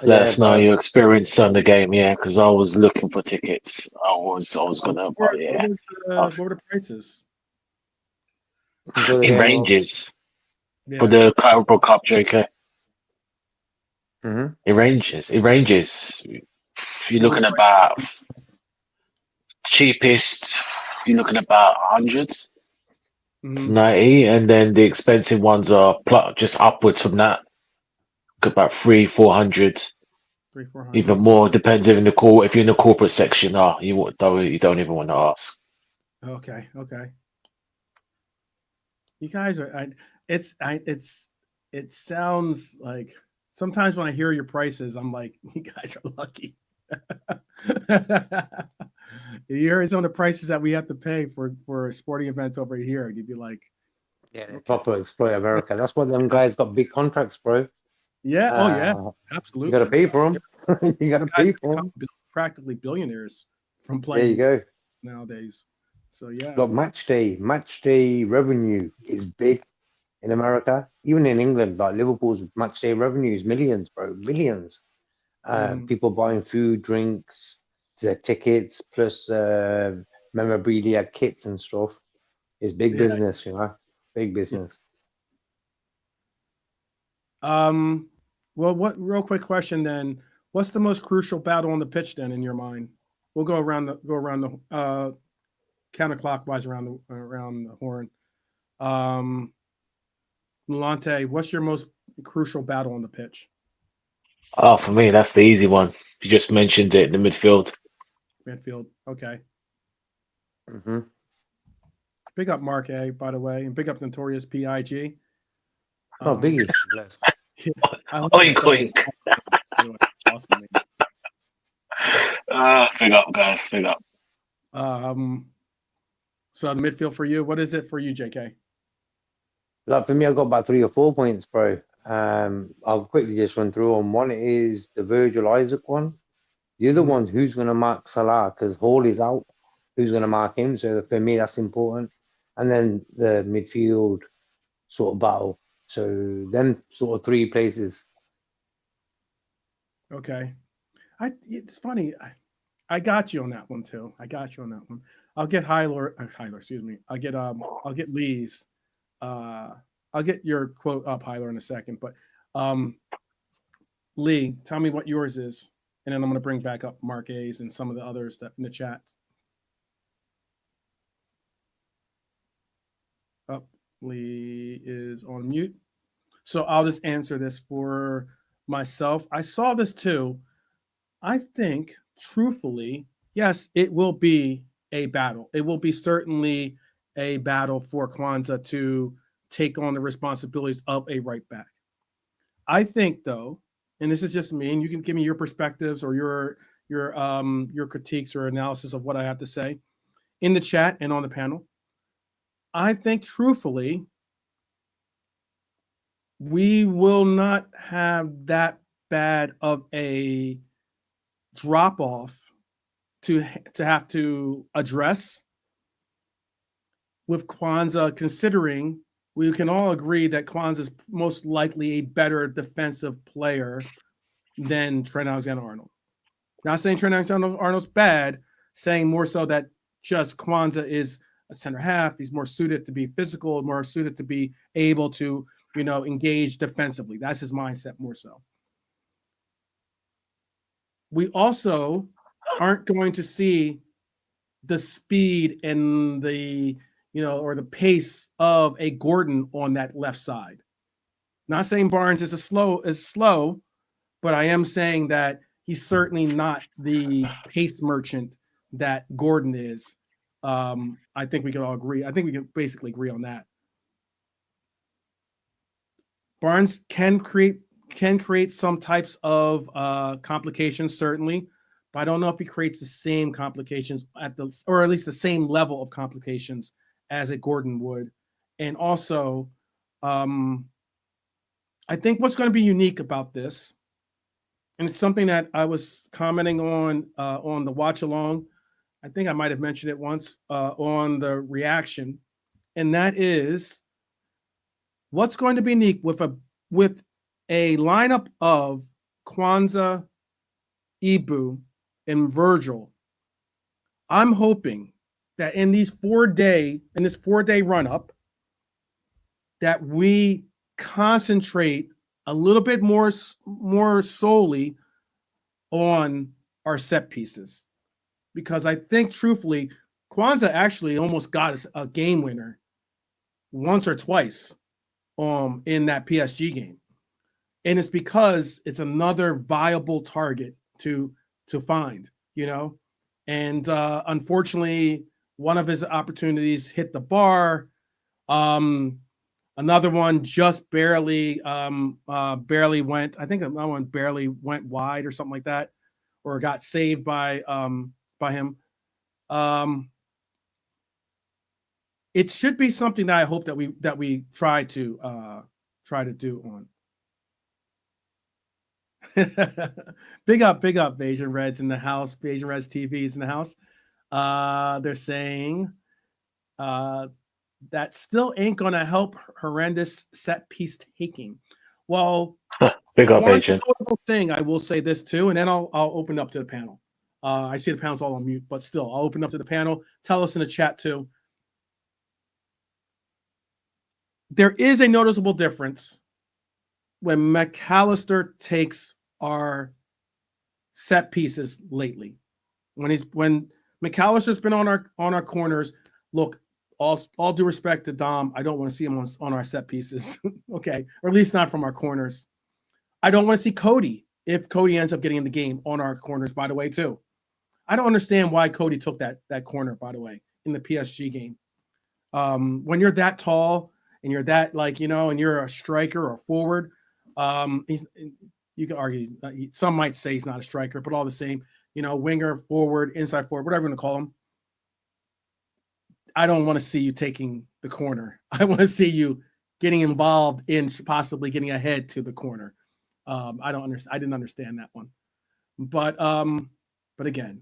Let us know your experience on the game, because I was looking for tickets. I was gonna, but what were the prices? It ranges for the Carabao Cup, JK. It ranges. You're looking about cheapest. You're looking about hundreds. It's 90, and then the expensive ones are just upwards from that. About 300-400, even more. Depends if you're in the corporate section. You don't even want to ask. Okay. You guys are. It sounds like sometimes when I hear your prices, I'm like, you guys are lucky. You hear some of the prices that we have to pay for sporting events over here, you'd be like, they proper exploit America. That's why them guys got big contracts, bro. Yeah. Absolutely. You got to pay for them. You got to pay for them. Practically billionaires from playing. There you go. Nowadays. So yeah. Look, match day revenue is big in America. Even in England, like Liverpool's match day revenue is millions, bro. Millions. People buying food, drinks, their tickets, plus memorabilia, kits and stuff. It's big business, big business. Well, real quick question then? What's the most crucial battle on the pitch then in your mind? We'll go around the counterclockwise around the horn. Milante, what's your most crucial battle on the pitch? Oh, for me, that's the easy one. You just mentioned it in the midfield. Okay. Big up Mark A, by the way, and big up Notorious PIG. Oh, Biggie. Bless. Oink, oink. Awesome. Big up, guys. Big up. So the midfield for you, what is it for you, JK? Like for me, I got about 3 or 4 points, bro. I'll quickly just run through them. One is the Virgil Isaac one. The other one's who's going to mark Salah because Hall is out. Who's going to mark him? So for me, that's important. And then the midfield sort of battle. So then sort of 3 places. Okay. It's funny. I got you on that one too. I'll get Hyler, excuse me. I'll get Lee's. I'll get your quote up, Hyler, in a second. But Lee, tell me what yours is. And then I'm going to bring back up Mark A's and some of the others that in the chat. Lee is on mute. So I'll just answer this for myself. I saw this too. I think, truthfully, yes, it will be a battle. It will be certainly a battle for Kwanzaa to take on the responsibilities of a right back. I think, though, and this is just me, and you can give me your perspectives or your critiques or analysis of what I have to say in the chat and on the panel. I think, truthfully, we will not have that bad of a drop off to have to address with Kwanzaa, considering we can all agree that Kwanzaa is most likely a better defensive player than Trent Alexander-Arnold. Not saying Trent Alexander-Arnold's bad, saying more so that just Kwanzaa is a center half. He's more suited to be physical, more suited to be able to, engage defensively. That's his mindset more so. We also aren't going to see the speed and the, or the pace of a Gordon on that left side. Not saying Barnes is slow, but I am saying that he's certainly not the pace merchant that Gordon is. I think we can all agree. I think we can basically agree on that. Barnes can create some types of complications, certainly, but I don't know if he creates the same complications or at least the same level of complications as a Gordon would. And also, I think what's going to be unique about this, and it's something that I was commenting on the watch along. I think I might have mentioned it once on the reaction, and that is what's going to be unique with a lineup of Kwanzaa, Ibu, and Virgil. I'm hoping that in this 4-day run-up, that we concentrate a little bit more solely on our set pieces. Because I think, truthfully, Kwanzaa actually almost got us a game winner once or twice in that PSG game. And it's because it's another viable target to find, And unfortunately, one of his opportunities hit the bar. Another one just barely went. I think another one barely went wide or something like that, or got saved by him. It should be something that I hope that we try to do on. Big up, Asian Reds in the house. Asian Reds TVs in the house. They're saying that still ain't gonna help horrendous set piece taking. Well, big up, Asian. Thing I will say this too, and then I'll open up to the panel. I see the panel's all on mute, but still, I'll open up to the panel. Tell us in the chat too. There is a noticeable difference when McAllister takes our set pieces lately. When McAllister's been on our corners, look, all due respect to Dom, I don't want to see him on our set pieces. Okay, or at least not from our corners. I don't want to see Cody if Cody ends up getting in the game on our corners, by the way, too. I don't understand why Cody took that corner, by the way, in the PSG game. When you're that tall and you're that like and you're a striker or forward, you can argue some might say he's not a striker, but all the same, winger, forward, inside forward, whatever you want to call him. I don't want to see you taking the corner. I want to see you getting involved in possibly getting ahead to the corner. I don't understand. I didn't understand that one, but again,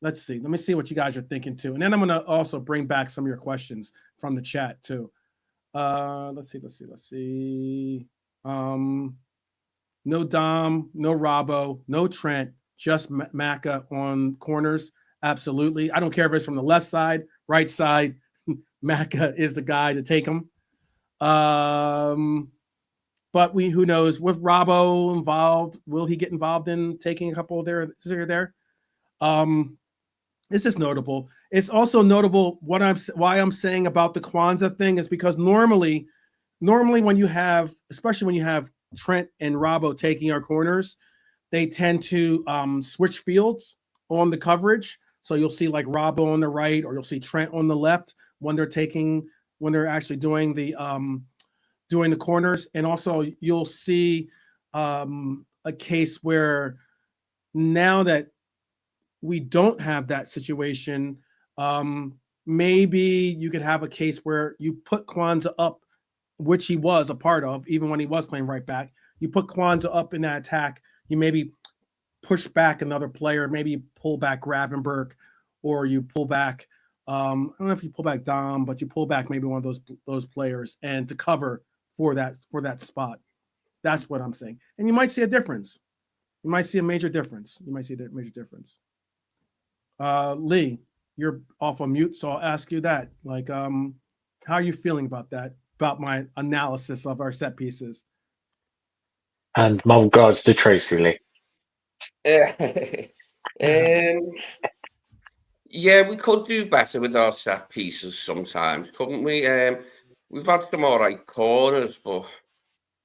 let's see. Let me see what you guys are thinking too, and then I'm going to also bring back some of your questions from the chat too. Let's see. No Dom, no Robbo, no Trent, just Maka on corners. Absolutely. I don't care if it's from the left side, right side. Maka is the guy to take them. But who knows? With Robbo involved, will he get involved in taking a couple there? This is notable. It's also notable why I'm saying about the Kwanzaa thing is because normally when you have, especially when you have Trent and Robbo taking our corners, they tend to switch fields on the coverage. So you'll see like Robbo on the right, or you'll see Trent on the left when they're actually doing the corners. And also you'll see a case where now that we don't have that situation, maybe you could have a case where you put Kwanzaa up, which he was a part of, even when he was playing right back. You put Kwanzaa up in that attack. You maybe push back another player, maybe pull back Gravenberg, or you pull back, I don't know if you pull back Dom, but you pull back maybe one of those players and to cover for that spot. That's what I'm saying. And you might see a difference. You might see a major difference. Lee, you're off on mute, so I'll ask you that. Like, how are you feeling about that? About my analysis of our set pieces? And my regards to Tracy Lee. Yeah, we could do better with our set pieces sometimes, couldn't we? We've had some all right corners, but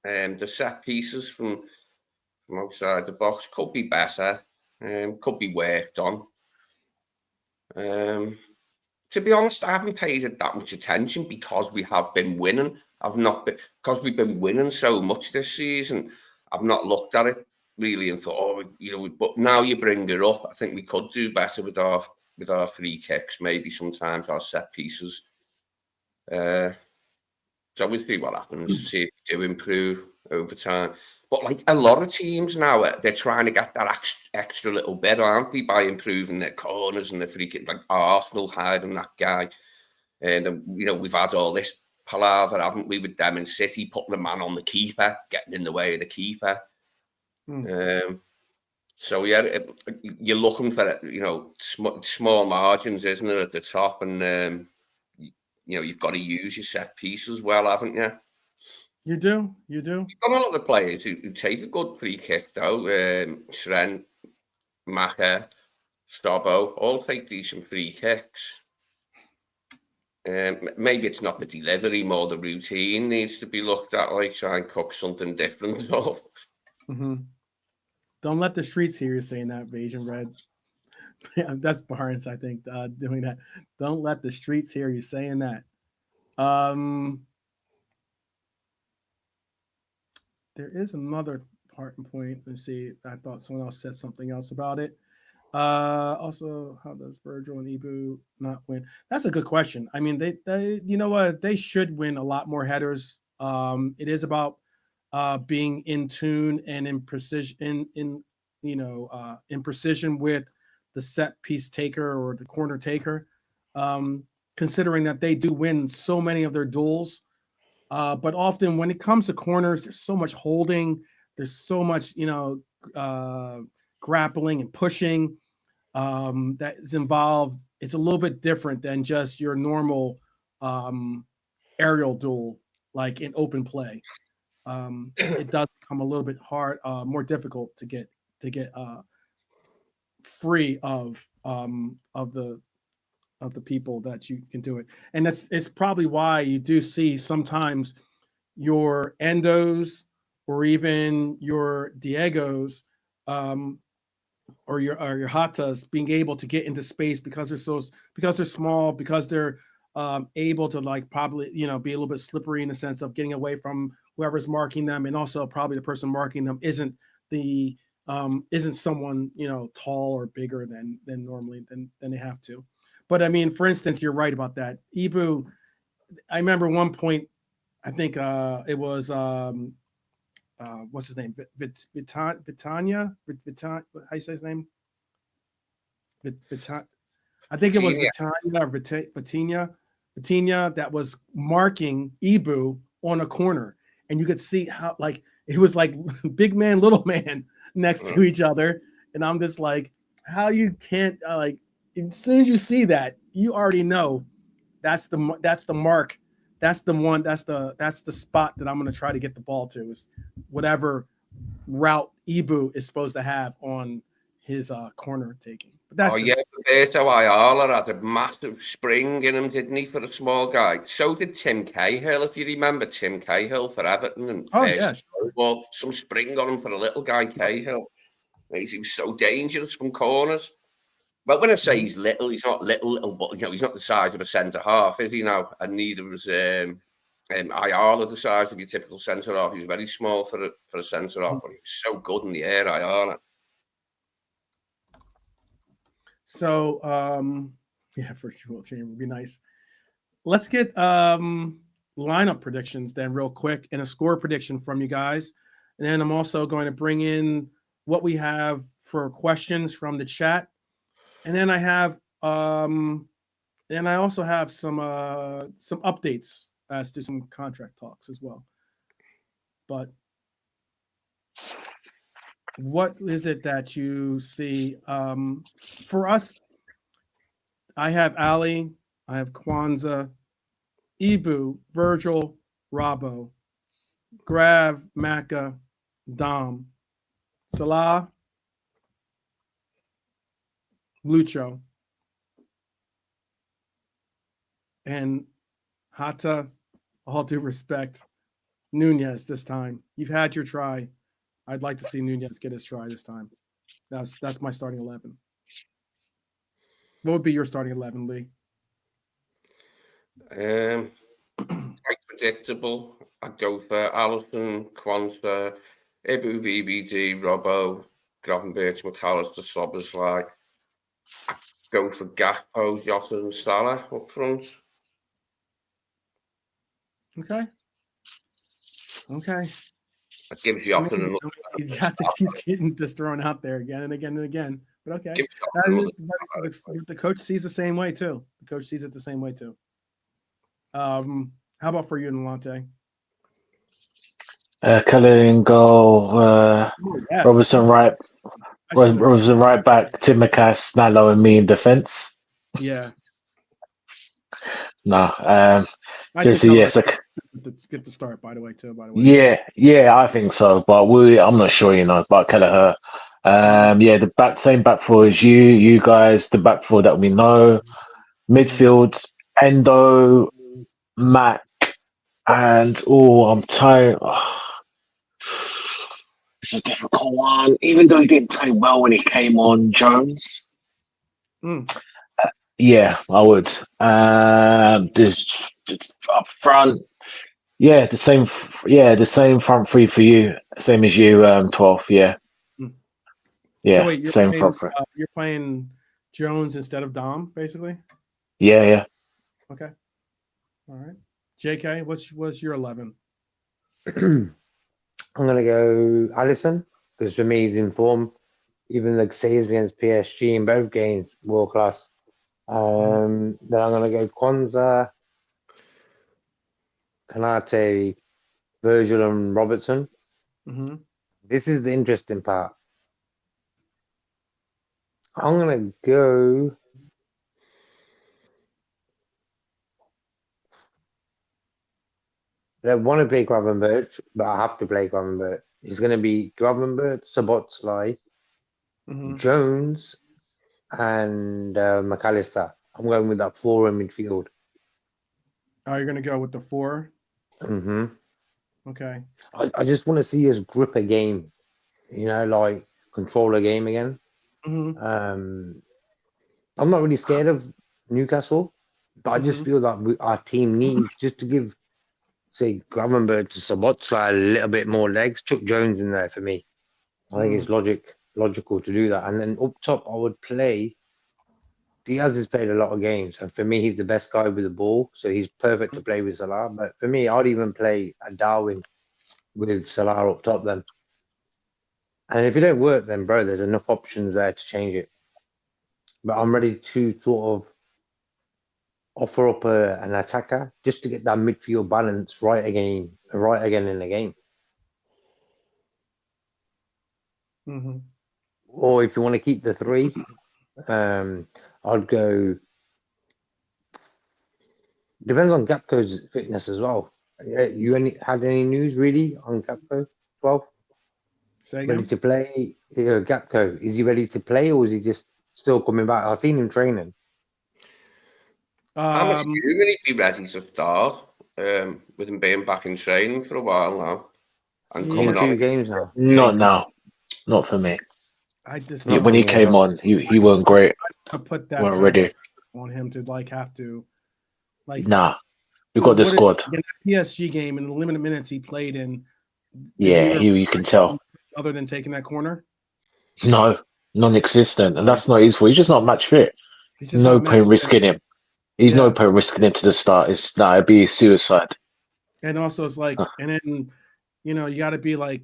the set pieces from outside the box could be better, could be worked on. To be honest, I haven't paid it that much attention because we have been winning. Because we've been winning so much this season. I've not looked at it really and thought, but now you bring it up, I think we could do better with our free kicks, maybe sometimes our set pieces. So we'll see what happens, see if we do improve over time. But like a lot of teams now, they're trying to get that extra little bit, aren't they, by improving their corners and their free kick, like Arsenal hiding that guy. And, we've had all this palaver, haven't we, with them in City, putting a man on the keeper, getting in the way of the keeper. So, yeah, you're looking for, small margins, isn't it, at the top? And, you've got to use your set piece as well, haven't you? You do. You've got a lot of players who take a good free kick, though. Trent, Maka, Stobbo, all take decent free kicks. Maybe it's not the delivery, more the routine needs to be looked at, like try and cook something different. Mm-hmm. Don't let the streets hear you saying that, Asian Red. That's Barnes, I think, doing that. Don't let the streets hear you saying that. There is another part and point. Let's see. I thought someone else said something else about it. Also, how does Virgil and Ibu not win? That's a good question. I mean, they you know what? They should win a lot more headers. It is about being in tune and in precision, in precision with the set piece taker or the corner taker. Considering that they do win so many of their duels. But often when it comes to corners, there's so much holding, there's so much, grappling and pushing that is involved. It's a little bit different than just your normal aerial duel, like in open play. It does become a little bit hard, more difficult to get free of the people that you can do it. And it's probably why you do see sometimes your Endos or even your Diegos or your Hatas being able to get into space because they're small, because they're able to like probably be a little bit slippery in the sense of getting away from whoever's marking them, and also probably the person marking them isn't someone tall or bigger than normally than they have to. But I mean, for instance, you're right about that. Ibu, I remember one point, I think it was what's his name? Vitania? How you say his name? I think it was Vitania or Vitinha that was marking Ibu on a corner, and you could see how like it was like big man, little man next to each other, and I'm just like, how you can't like as soon as you see that, you already know that's the mark, that's the one, that's the spot that I'm going to try to get the ball to, is whatever route Ibu is supposed to have on his corner taking. But that's Roberto Ayala had a massive spring in him, didn't he, for a small guy? So did Tim Cahill, if you remember Tim Cahill for Everton. And well, some spring on him for a little guy, Cahill. He was so dangerous from corners. Well, when I say he's little, he's not little, but he's not the size of a centre half, is he now? And neither was Ayala the size of your typical centre half. He was very small for a centre half, but he was so good in the air, Ayala. So for sure, Chamber would be nice. Let's get lineup predictions then real quick, and a score prediction from you guys. And then I'm also going to bring in what we have for questions from the chat. And then I have and I also have some updates as to some contract talks as well. But what is it that you see for us? I have Ali, I have Kwanzaa, Ibu, Virgil, Robbo, Grav, Maka, Dom, Salah, Lucho, and Hata, all due respect, Nunez this time. You've had your try. I'd like to see Nunez get his try this time. That's my starting 11. What would be your starting 11, Lee? Quite predictable. I'd go for Alisson, Kwanzaa, Ibu, BBD, Robbo, Gravenberch, McAllister, Szoboszlai. I'd go for Gakpo, Jota, and Salah up front. Okay. That gives Jota another. You have to keep getting this thrown out there again and again and again. But okay. The coach sees the same way too. The coach sees it the same way too. How about for you, Nolante? Kelly in goal. Yes. Robertson right back. Tsimikas, Nalo, and me in defense. Yeah. No. Seriously, yes. Let's get the start. By the way. Yeah, I think so. But I'm not sure. But Kelleher. The same back four as you guys. The back four that we know. Midfield, Endo, Mac, and I'm tired. This is a difficult one. Even though he didn't play well when he came on, Jones. Yeah, I would. Just up front. Yeah, the same front three for you. Same as you, 12th. Yeah. Yeah, so wait, same front three. You're playing Jones instead of Dom, basically? Yeah. Okay. All right. JK, what's your 11? I'm going to go Alisson, because for me, he's in form. Even the saves against PSG in both games, world class. Then I'm going to go Kwanzaa, Kanate, Virgil, and Robertson. Mm-hmm. This is the interesting part. I'm going to go... I don't want to play Gravenberch, but I have to play Gravenberch. It's going to be Gravenberch, Szoboszlai, Jones, and McAllister. I'm going with that 4 in midfield. Oh, you're going to go with the 4? Mm-hmm. Okay. I just want to see us grip a game, like control a game again. Mm-hmm. I'm not really scared of Newcastle, But I just feel that our team needs just to give, say, Gravenberch to Sabotla a little bit more legs. Chuck Jones in there for me. I think it's logical to do that. And then up top, I would play. Diaz has played a lot of games, and for me, he's the best guy with the ball, so he's perfect to play with Salah. But for me, I'd even play a Darwin with Salah up top then. And if it don't work, then bro, there's enough options there to change it. But I'm ready to sort of offer up an attacker just to get that midfield balance right again in the game. Or if you want to keep the three, I'd go. Depends on Gapco's fitness as well. You had any news really on Gapco 12? Ready to play? Gapco, is he ready to play or is he just still coming back? I've seen him training. I'm assuming he'd be ready to start with him being back in training for a while now. And coming 2 games now. Not now. Not for me. I just when he came on, he wasn't great. I put that weren't ready on him to have to Nah, we got the squad. In the PSG game in the limited minutes he played in. Yeah, you can tell. Other than taking that corner. No, non-existent, and that's not his fault. He's just not match fit. No point risking him. He's no point risking him to the start. It'd be suicide. And also, it's like, and then you got to be like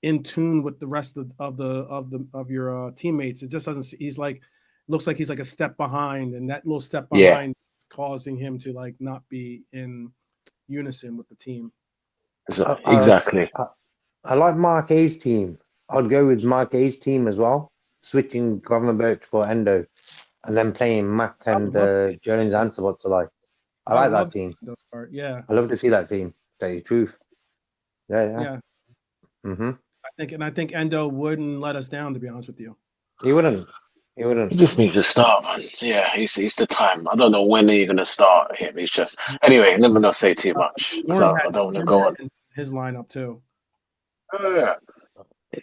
in tune with the rest of your teammates. It just doesn't. He's like, looks like he's like a step behind, and that little step behind is causing him to like not be in unison with the team. Exactly. I like Mark A's team. I'd go with Mark A's team as well, switching Gravenberch for Endo, and then playing Mac and Jones and Sabotsalai. I like that team. Yeah, I love to see that team. Tell you the truth. Yeah. I think Endo wouldn't let us down, to be honest with you. He wouldn't. He just needs to start, man. Yeah, he's the time. I don't know when they're going to start him. He's just anyway. Let me not say too much. So I don't want to go on his lineup too. Yeah.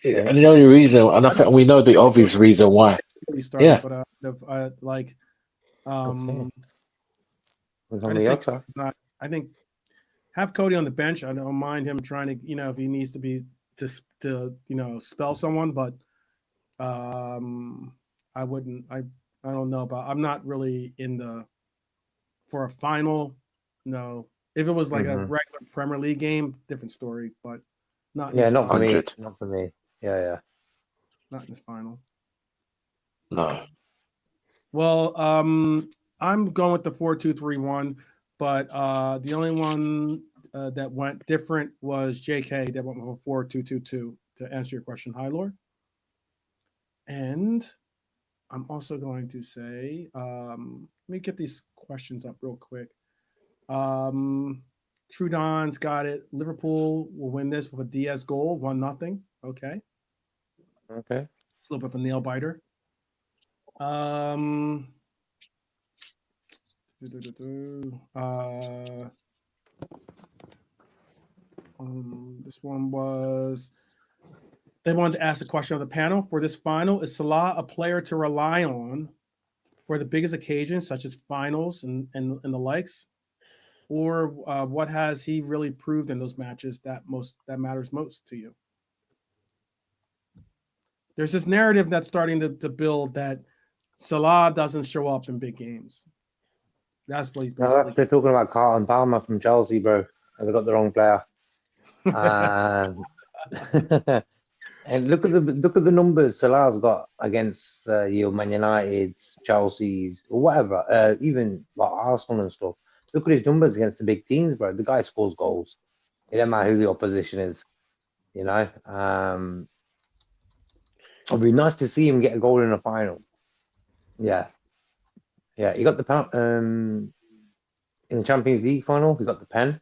And the only reason, and I think we know the obvious reason why. But I think have Cody on the bench. I don't mind him trying to, if he needs to be to spell someone, but I wouldn't. I don't know about. I'm not really for a final. No, if it was like a regular Premier League game, different story. But not. Not for me. Not for me. Yeah. Not in this final. No. Well, I'm going with the 4-2-3-1, but the only one that went different was JK that went with 4-2-2-2 to answer your question. Hi, Lord. And I'm also going to say, let me get these questions up real quick. Trudon's got it. Liverpool will win this with a Diaz goal, 1-0. Okay. It's a little bit of a nail biter. This one was. They wanted to ask the question of the panel for this final: is Salah a player to rely on for the biggest occasions, such as finals and the likes, or what has he really proved in those matches that matters most to you? There's this narrative that's starting to build that Salah doesn't show up in big games. That's what he's basically. They're talking about Carlton Palmer from Chelsea, bro. They got the wrong player. And look at the numbers Salah's got against Man United's, Chelsea's, or whatever, even like Arsenal and stuff. Look at his numbers against the big teams, bro. The guy scores goals. It doesn't matter who the opposition is, It'd be nice to see him get a goal in a final. Yeah. He got the in the Champions League final. He got the pen.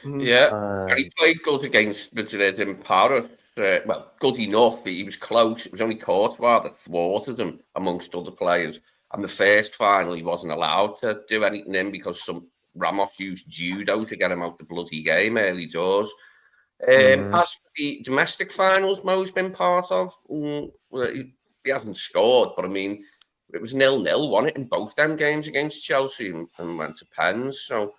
Yeah, and he played good against Madrid in Paris. Good enough, but he was close. It was only Courtois that thwarted him amongst other players. And the first final, he wasn't allowed to do anything in because some Ramos used judo to get him out the bloody game early doors. As for the domestic finals Mo's been part of, he hasn't scored, but I mean, It was 0-0, won it in both them games against Chelsea and went to pens. So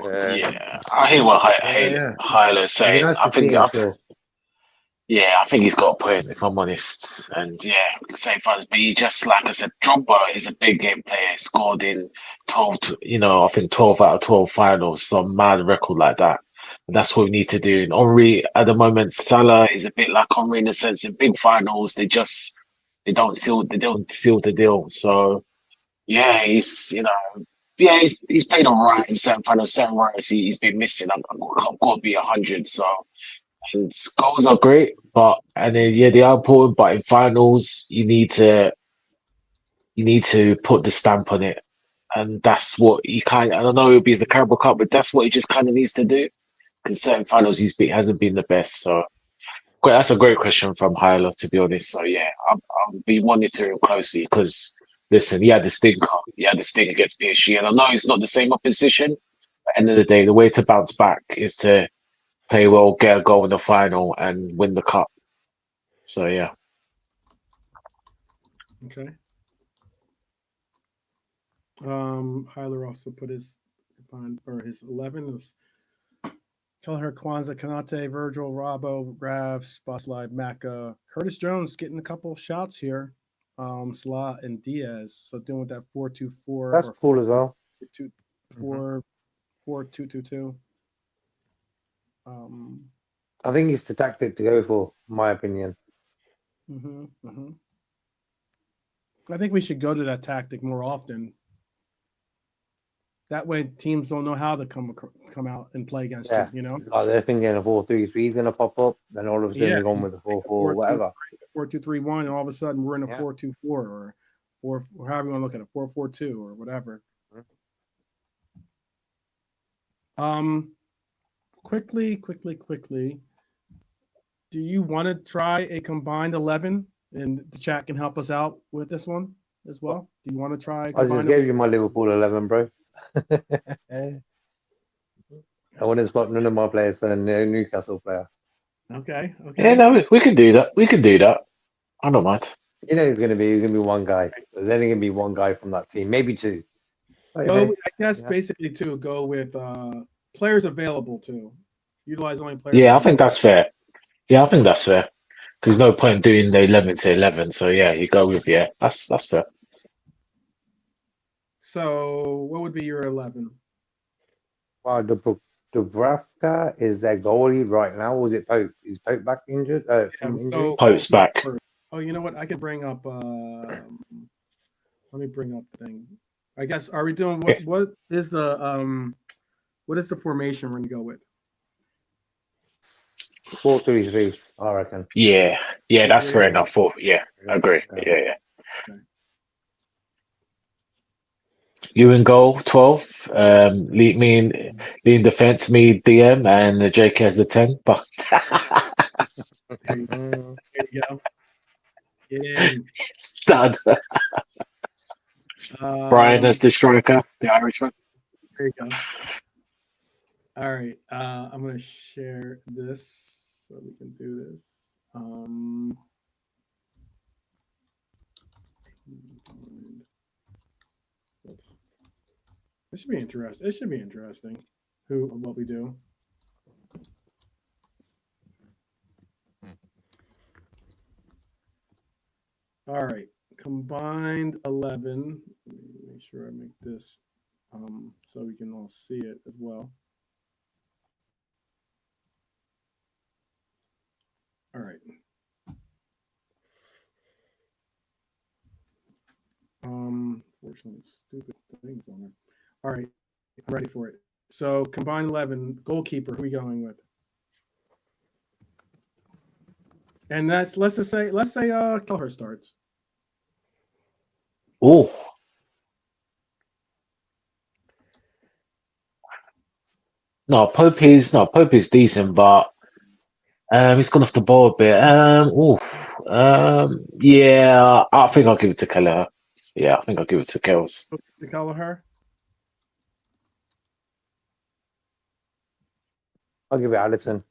yeah, I hear what Hyler's It'd be saying. nice to see him still. I think he's got a point, if I'm honest. And yeah, same for us. But he just, like I said, Drogba is a big game player. He scored in 12, I think 12 out of 12 finals, some mad record like that. And that's what we need to do. And Henry, at the moment, Salah is a bit like Henry in a sense. In big finals, they don't seal the deal. So yeah, he's played all right in certain finals, certain runs he's been missing. I've got to be 100. So. And goals are great, and then they are important. But in finals, you need to put the stamp on it, and that's what he kind. I don't know it'll be the Carabao Cup, but that's what he just kind of needs to do. Because certain finals hasn't been the best. So, that's a great question from Hyla, to be honest. So yeah, I'll be monitoring closely because listen, he had the stinker. He had the sting against PSG, and I know it's not the same opposition. But at the end of the day, the way to bounce back is to play well, get a goal in the final, and win the cup. So yeah. Okay. Hyler also put his 11 was Kelleher, Kwanzaa, Kanate, Virgil, Robbo, Ravs, Boslide, Maka, Curtis Jones getting a couple shots here. Slot and Diaz. So doing with that 4-2-4. That's cool as well. 4-2-2-2. I think it's the tactic to go for, in my opinion. I think we should go to that tactic more often. That way, teams don't know how to come out and play against you. Like they're thinking a 4-3-3 is going to pop up, then all of a sudden they're going with a 4-4, whatever. 4-2-3-1, and all of a sudden we're in a 4-2-4 or however you want to look at it, 4-4-2 or whatever. Quickly. Do you want to try a combined 11? And the chat can help us out with this one as well. Do you want to try? I just gave you my Liverpool 11, bro. I wouldn't swap none of my players for a Newcastle player. Okay. Yeah, no, we can do that. I don't mind. You know, he's going to be one guy. There's only going to be one guy from that team, maybe two. Basically to go with players available to utilize only players. Yeah, I think that's fair. Because there's no point doing the 11 to 11. So yeah, you go with that's fair. So what would be your 11? Wow, Dubravka is their goalie right now. Or is it Pope? Is Pope back injured? From injury? Pope's back. Oh, you know what? I could bring up. Let me bring up the thing. I guess are we doing what is the formation we're gonna go with? 4-3-3, I reckon. Yeah, that's fair enough. I agree. Yeah. Okay. You in goal, 12. Me in defense, me DM, and the JK has the 10. But there you go. Get in. Stud. Brian as the striker, the Irishman. There you go. All right. I'm going to share this so we can do this. This should be interesting. It should be interesting. What we do. All right. Combined 11. Let me make sure I make this so we can all see it as well. All right. Fortunately, stupid things on there. All right, I'm ready for it. So combined 11, goalkeeper. Who are we going with? And let's say Kelleher starts. Oh. No, Pope is decent, but he's gone off the ball a bit. Yeah, I think I'll give it to Kelleher. Yeah, I think I'll give it to Kells. To Kelleher? I'll give it Alisson.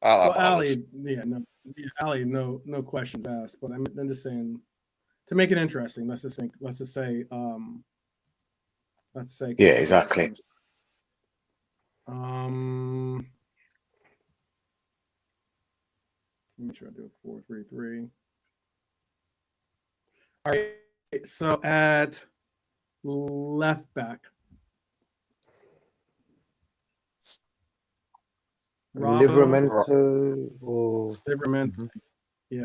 I'll have Ali, Ali, no questions asked. But I'm just saying, to make it interesting, let's just say, Yeah, exactly. Let me try to do a 4-3-3. All right, so at left back, Livramento or Livramento. Yeah.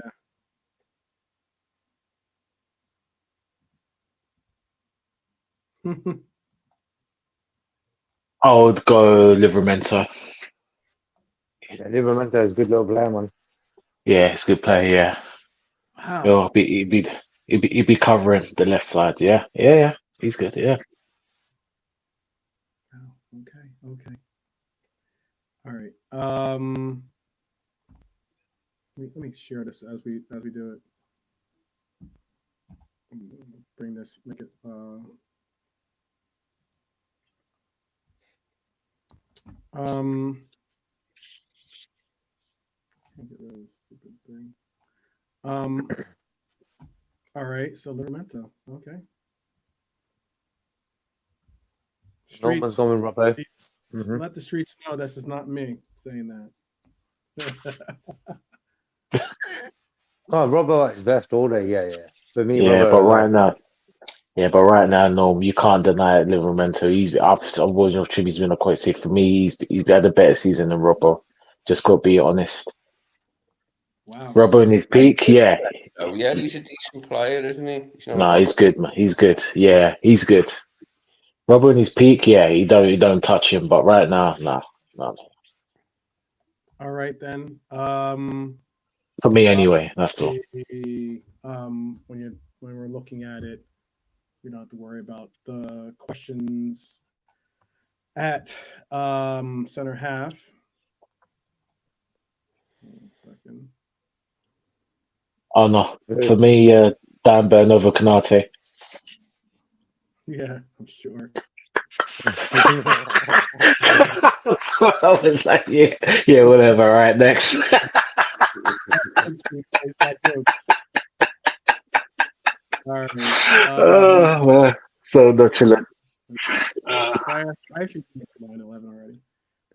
I would go Livramento. Yeah, Livramento is a good little player, man. Yeah, it's a good player. Yeah. Wow. He'd be covering the left side. Yeah. He's good. Yeah. Oh, okay. All right. Let me share this as we do it. Bring this, make it. Can't get rid of this stupid thing. All right. So Livramento. Okay. Norman's Streets. going Robbo. Let the streets know this is not me saying that. Oh, Robbo is best all day. Yeah. For me, Yeah, Robbo. but right now, Norm, you can't deny Livramento. I've watched him. He's been quite sick for me. He's had a better season than Robbo. Just got to be honest. Wow. Robbo in his peak, yeah. Oh yeah, he's a decent player, isn't he? He's good, man. He's good. Yeah, he's good. Robbo in his peak, yeah. You don't touch him, but right now, no. All right then. For me, anyway. That's all. When we're looking at it, we don't have to worry about the questions at center half. 1 second. Oh no, for me, Dan Burn over Canate. Yeah, I'm sure. I was like, yeah, whatever. All right, next. All right. Man, so nonchalant. I actually think 9/11 already.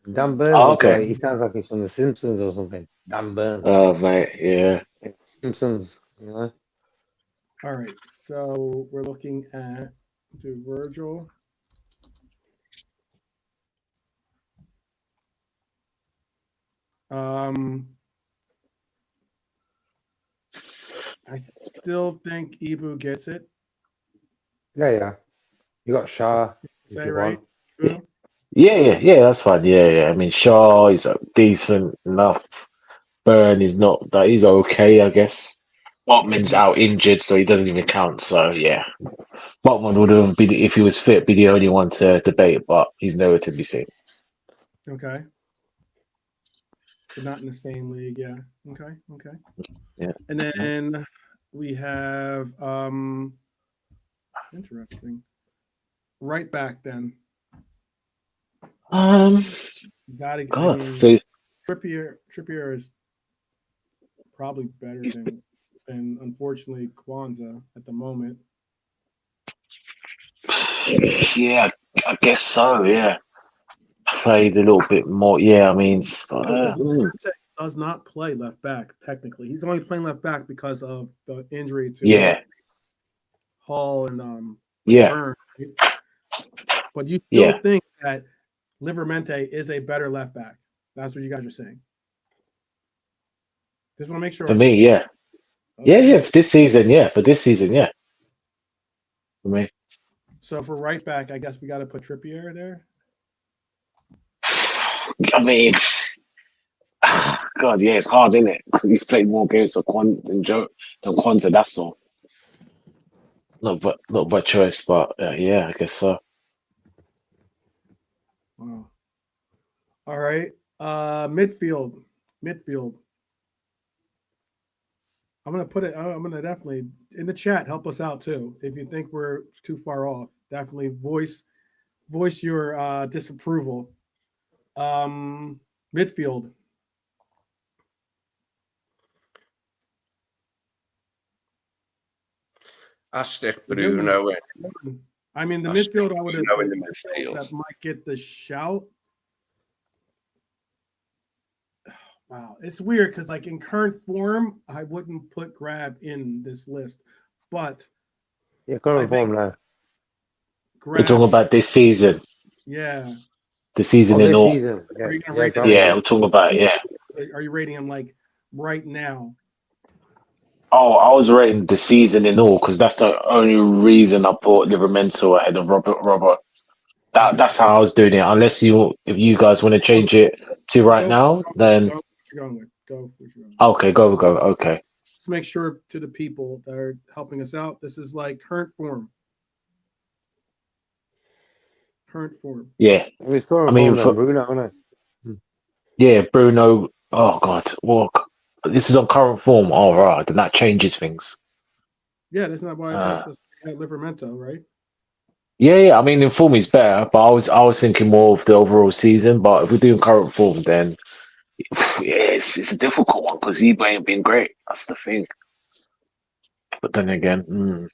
So, Dan Burns is okay. like, he sounds like he's from The Simpsons or something. Dan Burns. Oh, mate, yeah. It's Simpsons, you know. all right. So we're looking at Virgil. I still think Ibu gets it. Yeah. You got Shah. Say right? Ibu? Yeah, that's fine. Yeah. I mean, Shaw is decent enough. Burn is not that. He's okay, I guess. Botman's out injured, so he doesn't even count. So yeah, Botman would have been if he was fit, be the only one to debate, but he's nowhere to be seen. Okay. But not in the same league, yeah. Okay. Yeah. And then we have interesting. Right back then. Gotta God, so Trippier is probably better than unfortunately Kwanzaa at the moment. yeah, I guess so. Yeah, played a little bit more. Yeah, I mean, does not play left back technically. He's only playing left back because of the injury to Hall and Burn. Right? But you still think that Livramento is a better left back? That's what you guys are saying. Just want to make sure. For me, yeah. Okay. Yeah. For this season, yeah. For me. So for right back, I guess we got to put Trippier there. I mean, God, yeah, it's hard, isn't it? Because he's played more games than Kwanzaa. That's all. Not by choice, but yeah, I guess so. Wow. All right. Midfield. I'm gonna definitely in the chat help us out too. If you think we're too far off, definitely voice your disapproval. Midfield. I stick Bruno in. I mean, the I midfield, stick I would have Bruno in the midfield. that might get the shout. Wow, it's weird because, like, in current form, I wouldn't put Grab in this list, but Yeah, current form now. We're talking Grab, about this season. yeah. The season Oh, in this all. season. Are you Yeah, gonna rate yeah, them? Yeah, we're talking about, yeah. Are you rating him like right now? Oh, I was rating the season in all because that's the only reason I put Livermore ahead of Robert. That's how I was doing it. Unless if you guys want to change it to right now, then Go what you're going with. Go what you're going with. okay, go. Okay. Let's make sure to the people that are helping us out, this is like current form. Current form. Yeah, It was current I mean, form then, Bruno, wasn't it? yeah, Bruno. Oh God, well, this is on current form. All right, then that changes things. Yeah, that's not why I thought this had Livermento, right? Yeah. I mean, in form is better, but I was thinking more of the overall season. But if we're doing current form, then yeah, it's a difficult one because he ain't been great. That's the thing. But then again,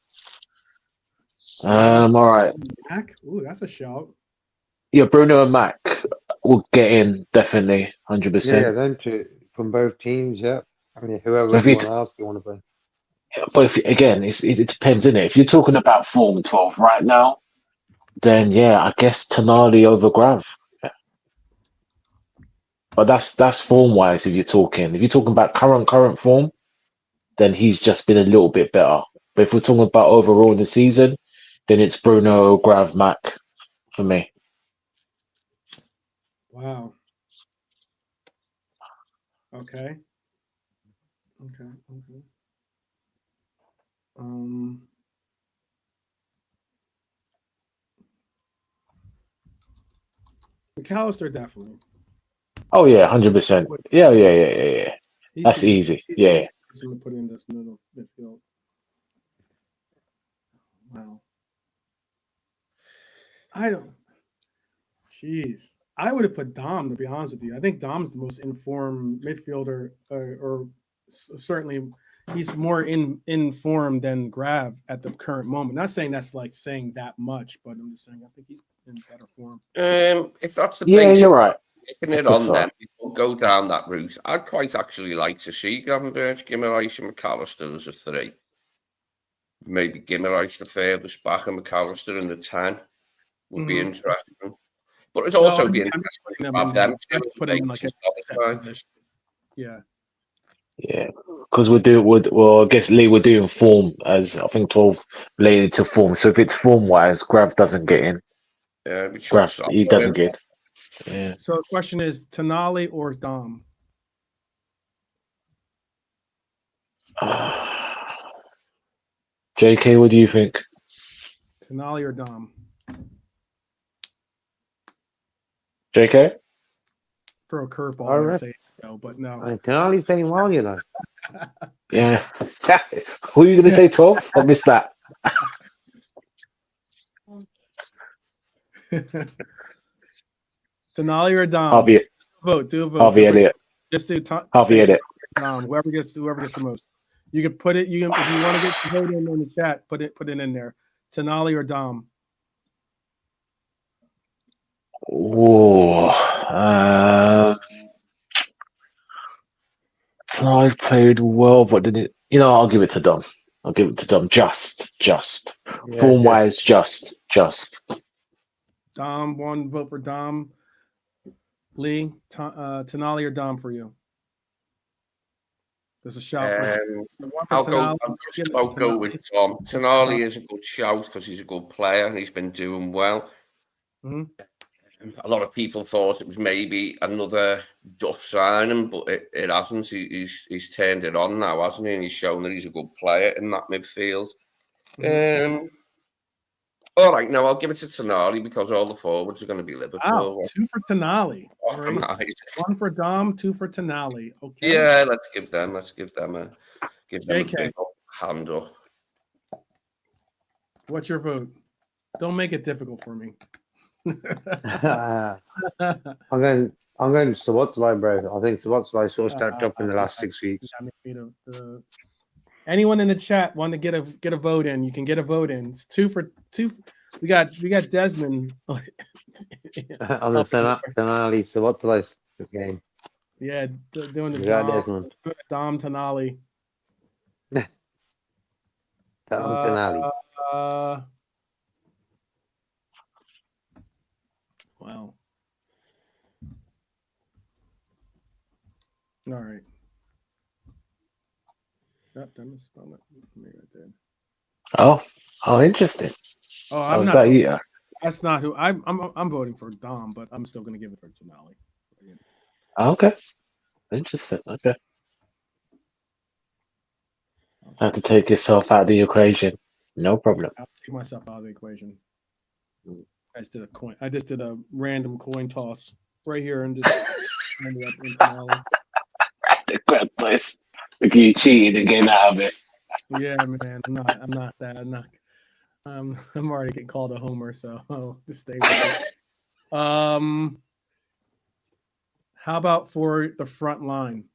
all right. Mac? Ooh, that's a shout. Yeah, Bruno and Mac will get in definitely, 100%. Yeah, them two from both teams. Yeah, I mean, whoever So if you anyone else you want to play. But again, it depends, innit? If you're talking about form 12 right now, then yeah, I guess Tonali over Grav. Yeah. But that's form wise. If you're talking about current form, then he's just been a little bit better. But if we're talking about overall in the season, then it's Bruno, Grav, Mac for me. Wow. Okay. McAllister definitely. Oh yeah, 100%. Yeah. That's easy. Yeah. To put in this middle midfield. Wow. I don't. Jeez. I would have put Dom, to be honest with you. I think Dom's the most informed midfielder, or certainly he's more in form than Grav at the current moment. Not saying that's like saying that much, but I'm just saying I think he's in better form. If that's the Yeah, basic, you're right. taking it on them, people go down that route. I'd quite actually like to see Gravenberch, Guimaraes, and McAllister as a 3. Maybe Guimaraes the furthest back and McAllister in the 10 would be interesting. But it's also be interesting to have them put them in like a set position. Yeah. Yeah, because I guess Lee we're doing form as I think 12 related to form. So if it's form wise, Grav doesn't get in. Grav, he doesn't get. Yeah. So the question is Tonali or Dom? JK, what do you think? Tonali or Dom? JK? Throw a curveball and say no, but no. Tonali's playing well, you know. Yeah. Who are you going to say 12? I missed that. Tonali or Dom? Harvey. Do a vote. Harvey Elliott. Just do Harvey Elliott. Dom. Whoever gets the most. You can put it. If you want to get the vote in the chat, put it in there. Tonali or Dom? Oh, I've played well, but did it? I'll give it to Dom. Just form wise, just. Dom, one vote for Dom. Lee, Tonali or Dom for you? There's a shout. I'll go with Tom. Tonali is a good shout because he's a good player and he's been doing well. Mm-hmm. A lot of people thought it was maybe another Duff signing, but it hasn't. He's turned it on now, hasn't he? And he's shown that he's a good player in that midfield. Mm-hmm. All right, now I'll give it to Tonali because all the forwards are going to be Liverpool. Wow, 2 for Tonali. Right. Nice. 1 for Dom, 2 for Tonali. Okay. Yeah, let's give them a big hand up. What's your vote? Don't make it difficult for me. I'm going Szoboszlai, bro. I think Szoboszlai sort of stepped up in the last 6 weeks. Anyone in the chat want to get a vote in? You can get a vote in. It's 2 for 2. We got Desmond. On the Tonali, so what the game? Yeah, doing the We got Desmond. Dom Tonali. Tonali. Wow. All right. That misspelled it. Maybe I did. Oh, interesting. Oh, I'm not. That's not who I'm voting for Dom, but I'm still going to give it for Tonali. Okay. Interesting. Okay. I have to take yourself out of the equation. No problem. I'll take myself out of the equation. I just did a random coin toss right here and just ended up in Tonali. The great place. Look, you cheated and getting out of it. Yeah, man. I'm not that. I'm already getting called a homer, so I'll just stay with it. How about for the front line?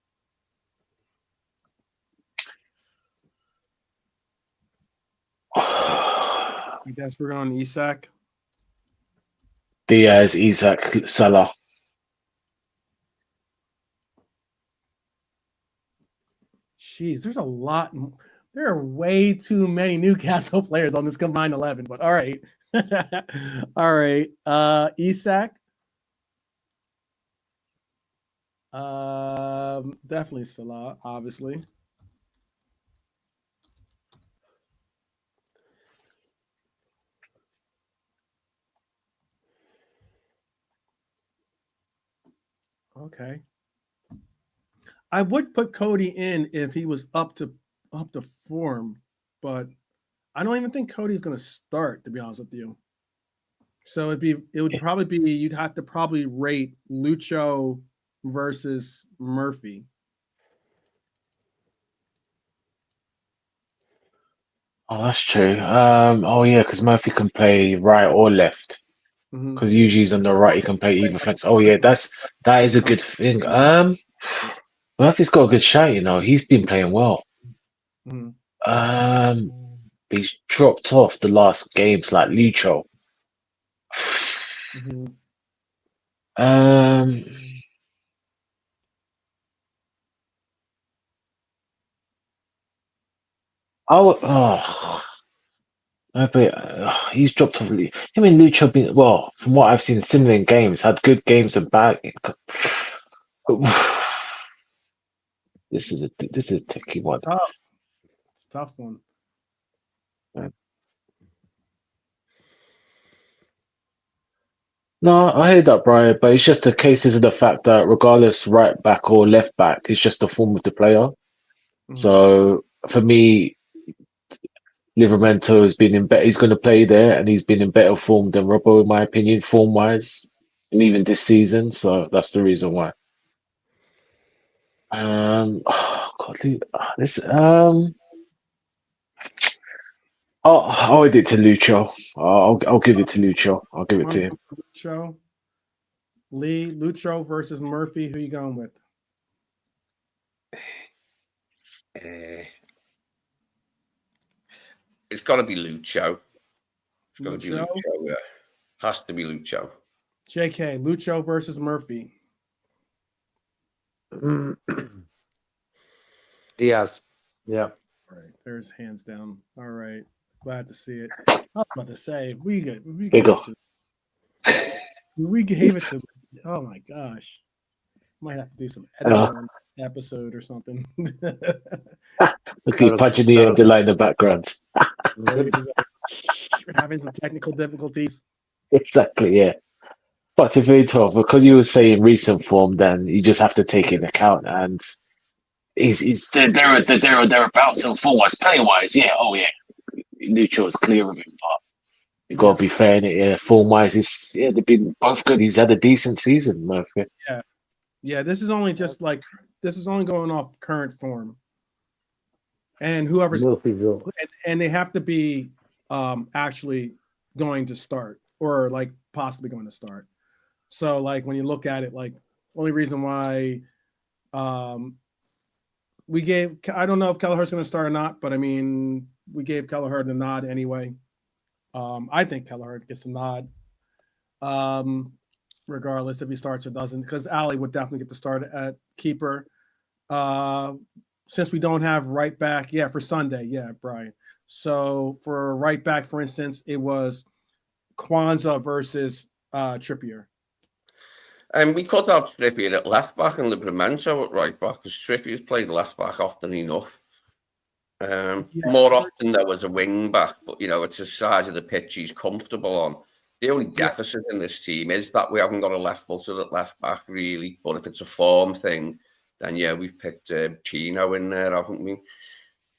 I guess we're going Isak. Diaz, Isak, Salah. Jeez, there's a lot. There are way too many Newcastle players on this combined 11, but all right. All right. Isak. Definitely Salah, obviously. Okay. I would put Cody in if he was up to form, but I don't even think Cody's going to start, to be honest with you. So it would probably be you'd have to probably rate Lucho versus Murphy. Oh, that's true. Yeah, because Murphy can play right or left. Because usually he's on the right, he can play either flanks. Oh yeah, that is a good thing. Murphy's got a good shot. He's been playing well. He's dropped off the last games like Lucho. He's dropped off. I mean, Lucho been from what I've seen, similar in games, had good games and bad. This is a tricky one. It's a tough one. No, I hear that, Brian, but it's just the cases of the fact that regardless right back or left back, it's just the form of the player. So for me, Livramento has been in better. He's going to play there, and he's been in better form than Robbo, in my opinion, form wise, and even this season. So that's the reason why. I'll add it to Lucho. I'll give it to Lucho. I'll give it to him. Lucho. Lee, Lucho versus Murphy. Who you going with? It's got to be Lucho. It's got to be Lucho. Yeah. Has to be Lucho. JK, Lucho versus Murphy. Diaz. Yeah. All right. There's hands down. All right. Glad to see it. I was about to say we gave it to. Oh my gosh. Might have to do some editing on this episode or something. Look, you punching the light in the background. We're having some technical difficulties. Exactly, yeah. But if it's 12, because you were saying recent form, then you just have to take it into account. And they're about some form wise, play wise, yeah. Oh yeah, Lucho's clear of him, but you got to be fair in it. Yeah, form wise, they've been both good. He's had a decent season, Murphy. Yeah. This is only going off current form, and whoever's and they have to be actually going to start or like possibly going to start. So like when you look at it, like only reason why we gave. I don't know if Kelleher's going to start or not, but I mean, we gave Kelleher the nod anyway. I think Kelleher gets the nod, regardless if he starts or doesn't, because Ali would definitely get the start at keeper. Since we don't have right back, for Sunday, Brian. So for right back, for instance, it was Kwanzaa versus Trippier. And we could have Trippier at left back and Livramento at right back, because Trippier's played left back often enough. More often there was a wing back, but it's the size of the pitch he's comfortable on. The only deficit in this team is that we haven't got a left footer at left back, really. But if it's a form thing, then we've picked Chino in there, haven't we?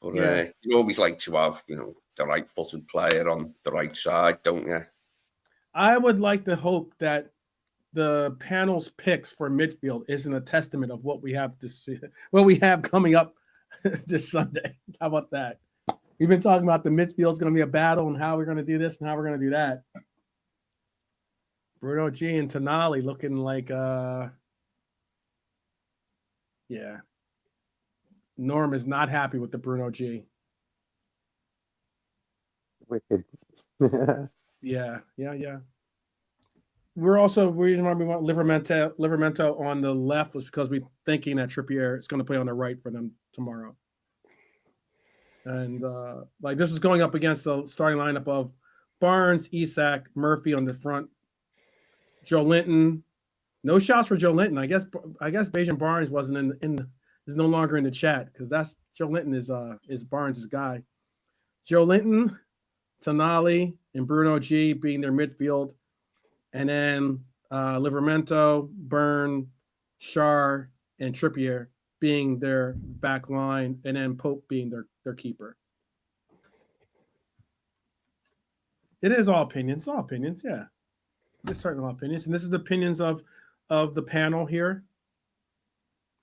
But you always like to have, the right-footed player on the right side, don't you? I would like to hope that the panel's picks for midfield isn't a testament of what we have to see, what we have coming up this Sunday. How about that? We've been talking about the midfield's going to be a battle and how we're going to do this and how we're going to do that. Bruno G and Tonali looking like, Norm is not happy with the Bruno G. Wicked. Yeah. The reason why we want Livramento on the left was because we're thinking that Trippier is going to play on the right for them tomorrow. And this is going up against the starting lineup of Barnes, Isak, Murphy on the front, Joe Linton. No shots for Joe Linton. I guess Bajan Barnes wasn't is no longer in the chat, because that's Joe Linton is Barnes' guy. Joe Linton, Tonali, and Bruno G being their midfield. And then Livramento, Byrne, Schär, and Trippier being their back line, and then Pope being their keeper. It is all opinions. All opinions, yeah. There's certain opinions. And this is the opinions of the panel here.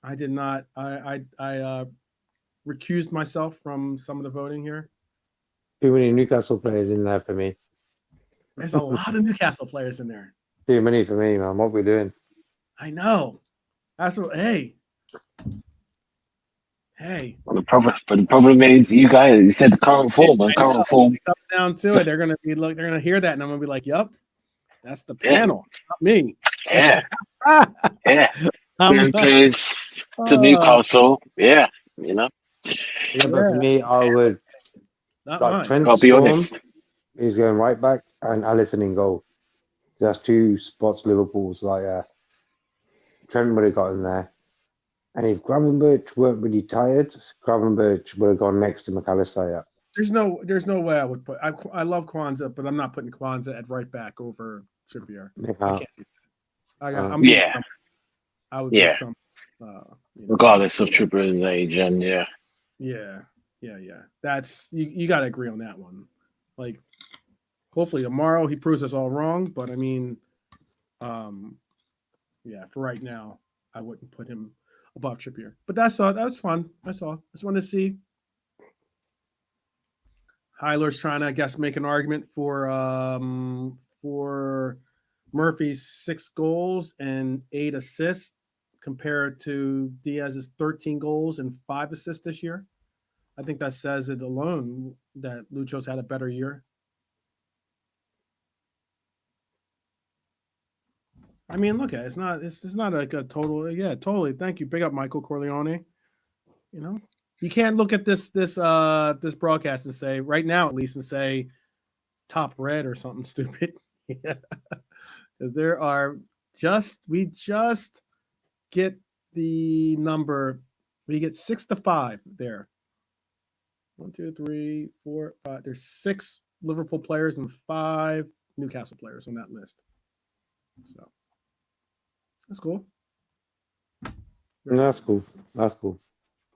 I did not I recused myself from some of the voting here. Too many Newcastle players in there for me. There's a lot of Newcastle players in there. Too many for me, man. What we doing? I know. That's what. Hey. Well, the problem is, you guys. You said the current form. And current form. It comes down to it. They're gonna be They're gonna hear that, and I'm gonna be like, "Yup, that's the panel, not me." Yeah. Same players to Newcastle. Yeah. Yeah, but for me, I would. Trent I'll be honest. He's going right back, and Alisson in goal. That's two spots Liverpool's Trent would have got in there. And if Gravenberch weren't really tired, Gravenberch would have gone next to McAllister. There's no way I would put. I love Kwanzaa, but I'm not putting Kwanzaa at right back over Trippier. I can't do that. I would put some. Regardless of Trippier's age, and Yeah. That's you got to agree on that one. Hopefully tomorrow he proves us all wrong, but I mean, for right now, I wouldn't put him above Trippier. But that's all. That was fun. That's all. Just wanted to see. Hyler's trying to, I guess, make an argument for Murphy's 6 goals and 8 assists compared to Diaz's 13 goals and 5 assists this year. I think that says it alone that Lucho's had a better year. I mean, look at it. It's not like a total. Yeah, totally. Thank you. Big up, Michael Corleone. You can't look at this broadcast and say right now, at least, and say top red or something stupid. Yeah, because there are we just get the number. We get 6-5 there. 1, 2, 3, 4, 5. There's 6 Liverpool players and 5 Newcastle players on that list. So that's cool. That's cool.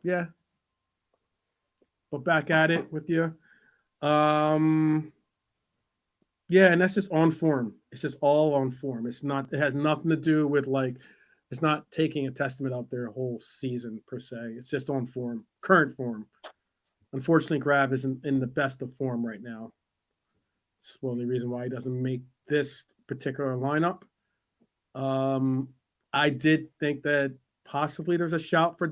Yeah. But back at it with you. And that's just on form. It's just all on form. It has nothing to do with it's not taking a testament of their whole season per se. It's just on form, current form. Unfortunately, Grab isn't in the best of form right now. It's the only reason why he doesn't make this particular lineup. I did think that Possibly there's a shout for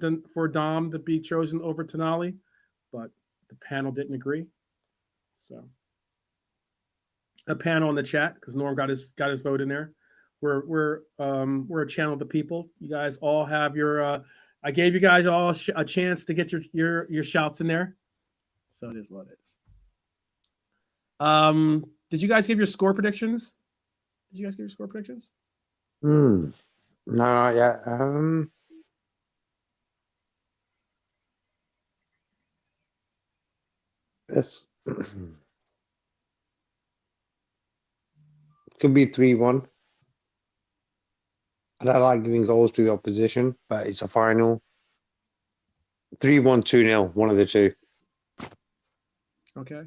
Dom to be chosen over Tonali, but the panel didn't agree. So a panel in the chat because Norm got his vote in there. We're a channel of the people. You guys all have your. I gave you guys all a chance to get your shouts in there. So it is what it is. Did you guys give your score predictions? No, yeah. Yes. Could be 3-1. And I like giving goals to the opposition, but it's a final. 3-1, 2-0, one of the two. Okay.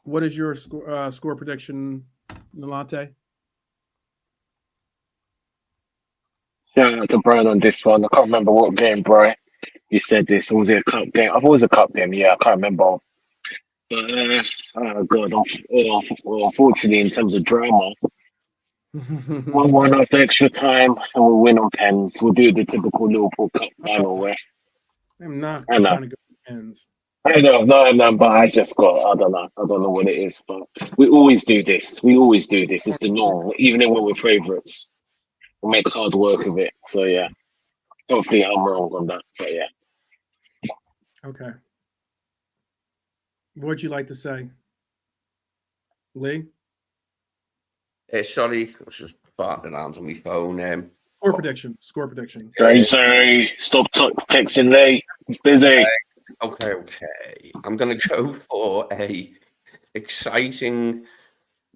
What is your score prediction, Nolante? Shout out to Brian on this one. I can't remember what game, Brian. You said this. Was it a cup game? I thought it was a cup game. Yeah, I can't remember. But, oh God. Unfortunately, in terms of drama, 1-1 after extra time, and we'll win on pens. We'll do the typical Liverpool Cup Final way. I'm not trying to go to pens. I know, no, but I don't know what it is, but we always do this. It's the norm, even when we're favourites. We'll make hard work of it. So, yeah. Hopefully I'm wrong on that, but yeah. Okay. What'd you like to say, Lee? Sorry, I was just farting around on my phone. Score prediction. Sorry, stop texting Lee. He's busy. Okay. I'm going to go for a exciting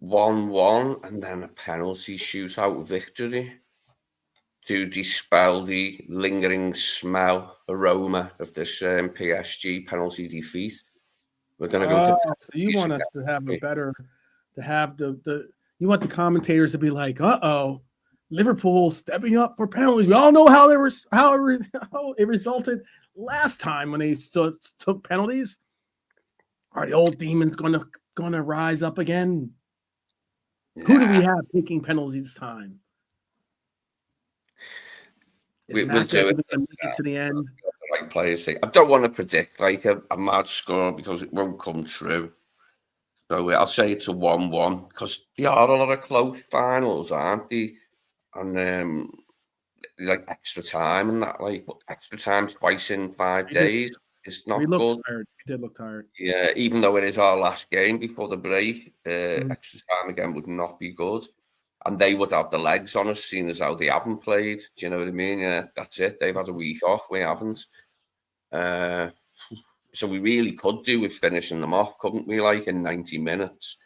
1-1 and then a penalty shootout victory to dispel the lingering aroma of this PSG penalty defeat. We're going to go. So you want us to have you want the commentators to be like, Liverpool stepping up for penalties. We all know how it resulted last time when they took penalties. Are the old demons going to rise up again? Nah. Who do we have taking penalties this time? We'll do it. Make it to the end. The right players. I don't want to predict like a mad score because it won't come true. So I'll say it's a 1-1 because there are a lot of close finals, aren't they? And like extra time and that, but extra time twice in 5 days is not good. Tired. We did look tired. Yeah, even though it is our last game before the break, extra time again would not be good. And they would have the legs on us, seeing as how they haven't played. Do you know what I mean? Yeah, that's it. They've had a week off. We haven't. So we really could do with finishing them off, couldn't we? In 90 minutes.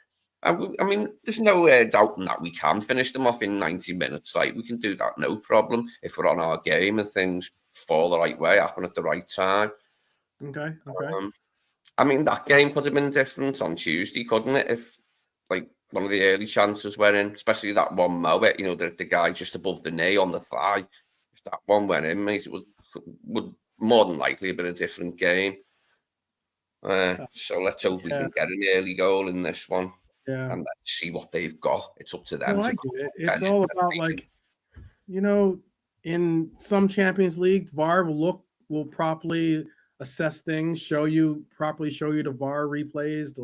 I mean, there's no doubting that we can finish them off in 90 minutes. We can do that, no problem, if we're on our game and things fall the right way, happen at the right time. Okay. I mean, that game could have been different on Tuesday, couldn't it? If one of the early chances went in, especially that one Moet, the guy just above the knee on the thigh. If that one went in, mate, it would more than likely have been a different game. So let's hope we can get an early goal in this one. Yeah. And let's see what they've got. It's up to them. It's all about in some Champions League, VAR will properly assess things, show you the VAR replays.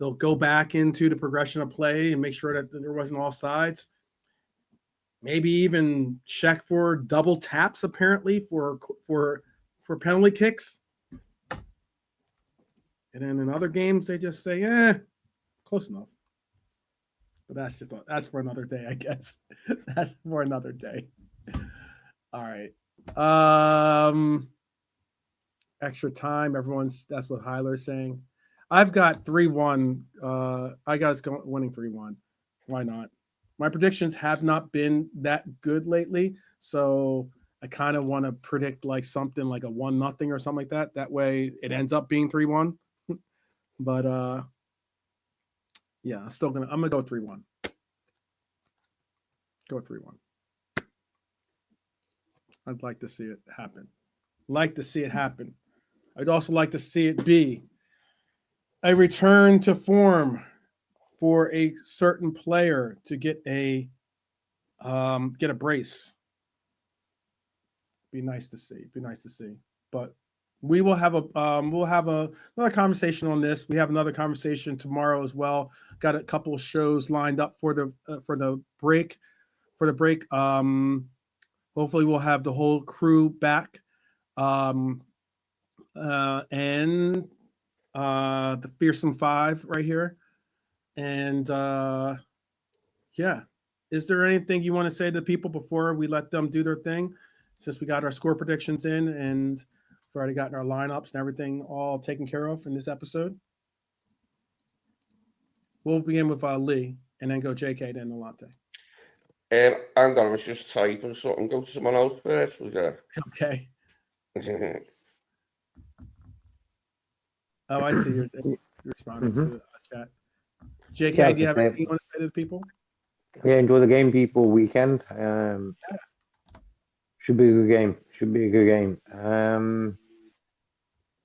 They'll go back into the progression of play and make sure that there wasn't offsides. Maybe even check for double taps, apparently, for penalty kicks. And then in other games, they just say, close enough. But that's for another day, I guess. That's for another day. All right. Extra time. That's what Hyler's saying. I've got 3-1. I got us winning 3-1. Why not? My predictions have not been that good lately, so I kind of want to predict something like a 1-0 or something like that. That way it ends up being 3-1. But yeah, I'm gonna go 3-1. Go 3-1. I'd like to see it happen. I'd also like to see it be a return to form for a certain player to get a get a brace. Be nice to see. But we will have another conversation on this. We have another conversation tomorrow as well. Got a couple of shows lined up for the break. Hopefully we'll have the whole crew back. And the Fearsome Five right here. And yeah. Is there anything you want to say to people before we let them do their thing? Since we got our score predictions in and we've already gotten our lineups and everything all taken care of in this episode. We'll begin with Lee and then go JK, then Nolante. Hang on, I was just typing something. Go to someone else first. Okay. Oh, I see. You're responding to the chat. JK, do you have anything you want to say to the people? Yeah, enjoy the game, people. Weekend. Should be a good game.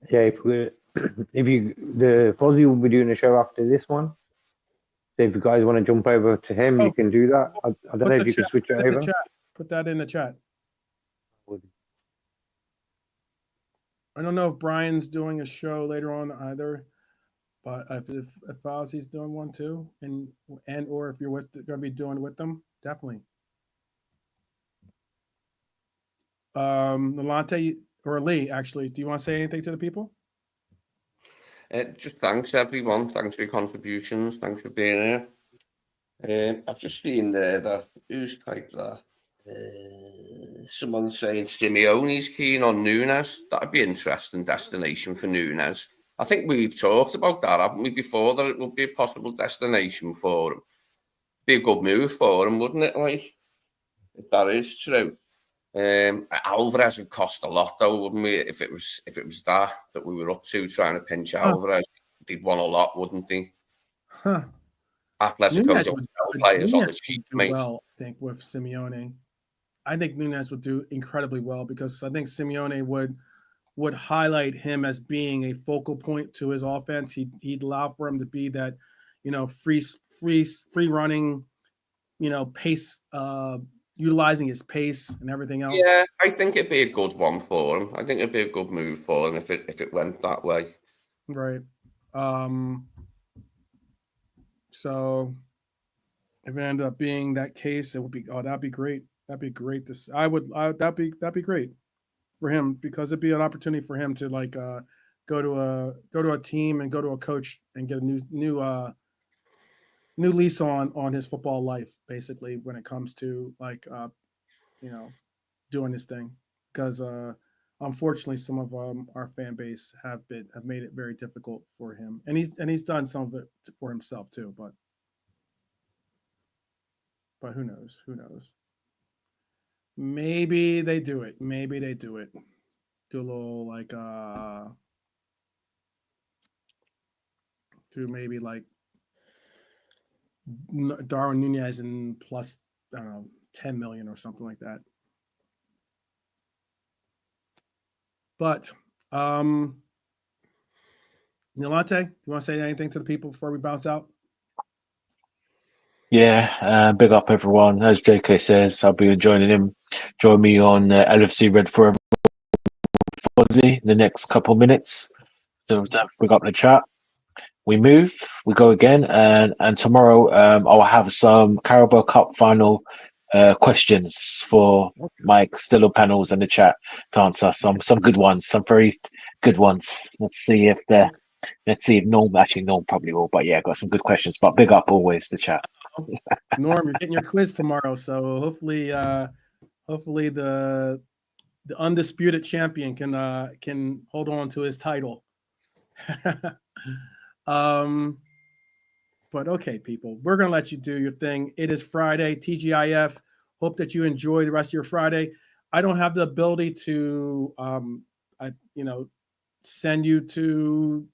Yeah, the Fozzie will be doing a show after this one. So if you guys want to jump over to him, you can do that. I don't know if you can switch it over. Put that in the chat. I don't know if Brian's doing a show later on either, but if Fozzie's doing one too, and or if you're going to be doing with them, definitely. Nolante or Lee, actually, do you want to say anything to the people? Just thanks, everyone. Thanks for your contributions. Thanks for being here. I've just seen there who's typed that. Someone saying Simeone's keen on Nunes. That'd be an interesting destination for Nunes. I think we've talked about that, haven't we, before, that it would be a possible destination for him. Be a good move for him, wouldn't it? Like, if that is true. Alvarez would cost a lot, though, wouldn't we? If it was that we were up to trying to pinch Alvarez, they'd want a lot, wouldn't they? Huh. Atletico's players on the cheap, mate. Well, I think with Simeone, I think Nunes would do incredibly well because I think Simeone would highlight him as being a focal point to his offense. He'd allow for him to be that, free running, pace, utilizing his pace and everything else. Yeah, I think it'd be a good one for him. I think it'd be a good move for him if it went that way. Right. So if it ended up being that case, it would be that'd be great. That'd be great. That'd be great for him because it'd be an opportunity for him to go to a team and go to a coach and get a new lease on his football life, basically, when it comes to doing this thing. Because unfortunately, some of our fan base have made it very difficult for him, and he's done some of it for himself too. But who knows? Who knows? Maybe they do it. Do a little do maybe Darwin Nunez and plus, I don't know, 10 million or something like that. But Nolante, you want to say anything to the people before we bounce out? Yeah, big up everyone. As JK says, I'll be joining him. Join me on LFC Red Forever Fozzie in the next couple of minutes. So big up the chat. We move, we go again, and tomorrow I'll have some Carabao Cup Final questions for my external panels and the chat to answer. Some good ones, some very good ones. Let's see if Norm probably will, but yeah, got some good questions. But big up always the chat. Norm, you're getting your quiz tomorrow, so hopefully the undisputed champion can hold on to his title. But okay, people, we're gonna let you do your thing. It is Friday, TGIF. Hope that you enjoy the rest of your Friday. I don't have the ability to send you to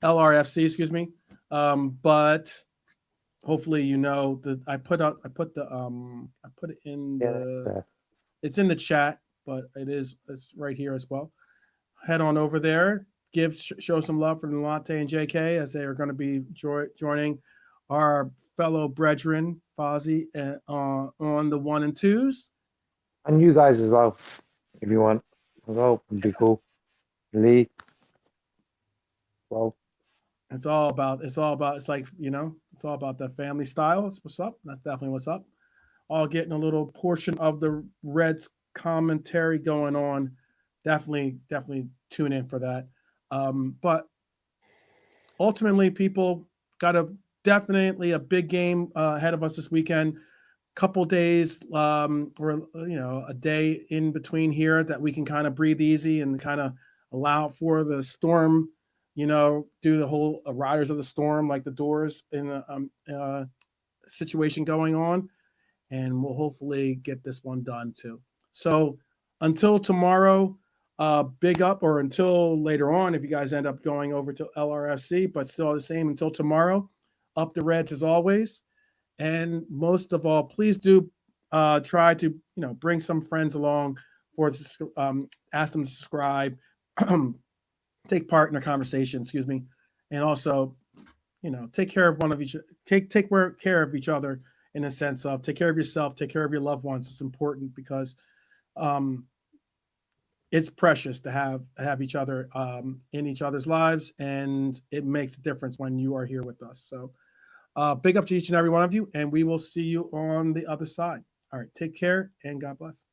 LRFC, excuse me. But hopefully that I put it in it's in the chat, but it's right here as well. Head on over there, show some love for Nolante and JK as they are going to be joining our fellow brethren, Fozzie, on the 1 and 2s. And you guys as well, if you want. As well, would be cool. Lee. Well, It's all about, it's like, it's all about the family style. That's what's up. That's definitely what's up. All getting a little portion of the Reds commentary going on. Definitely tune in for that. But ultimately, people got definitely a big game ahead of us this weekend. Couple days, or a day in between here that we can kind of breathe easy and kind of allow for the storm. Do the whole Riders of the Storm, like the Doors in a situation going on, and we'll hopefully get this one done too. So until tomorrow, big up, or until later on, if you guys end up going over to LRFC, but still the same, until tomorrow, up the Reds as always. And most of all, please do try to, bring some friends along for ask them to subscribe, take part in a conversation, and also, take care of take care of each other, in a sense of take care of yourself, take care of your loved ones. It's important because it's precious to have each other in each other's lives, and it makes a difference when you are here with us. So big up to each and every one of you, and we will see you on the other side. All right, take care and God bless.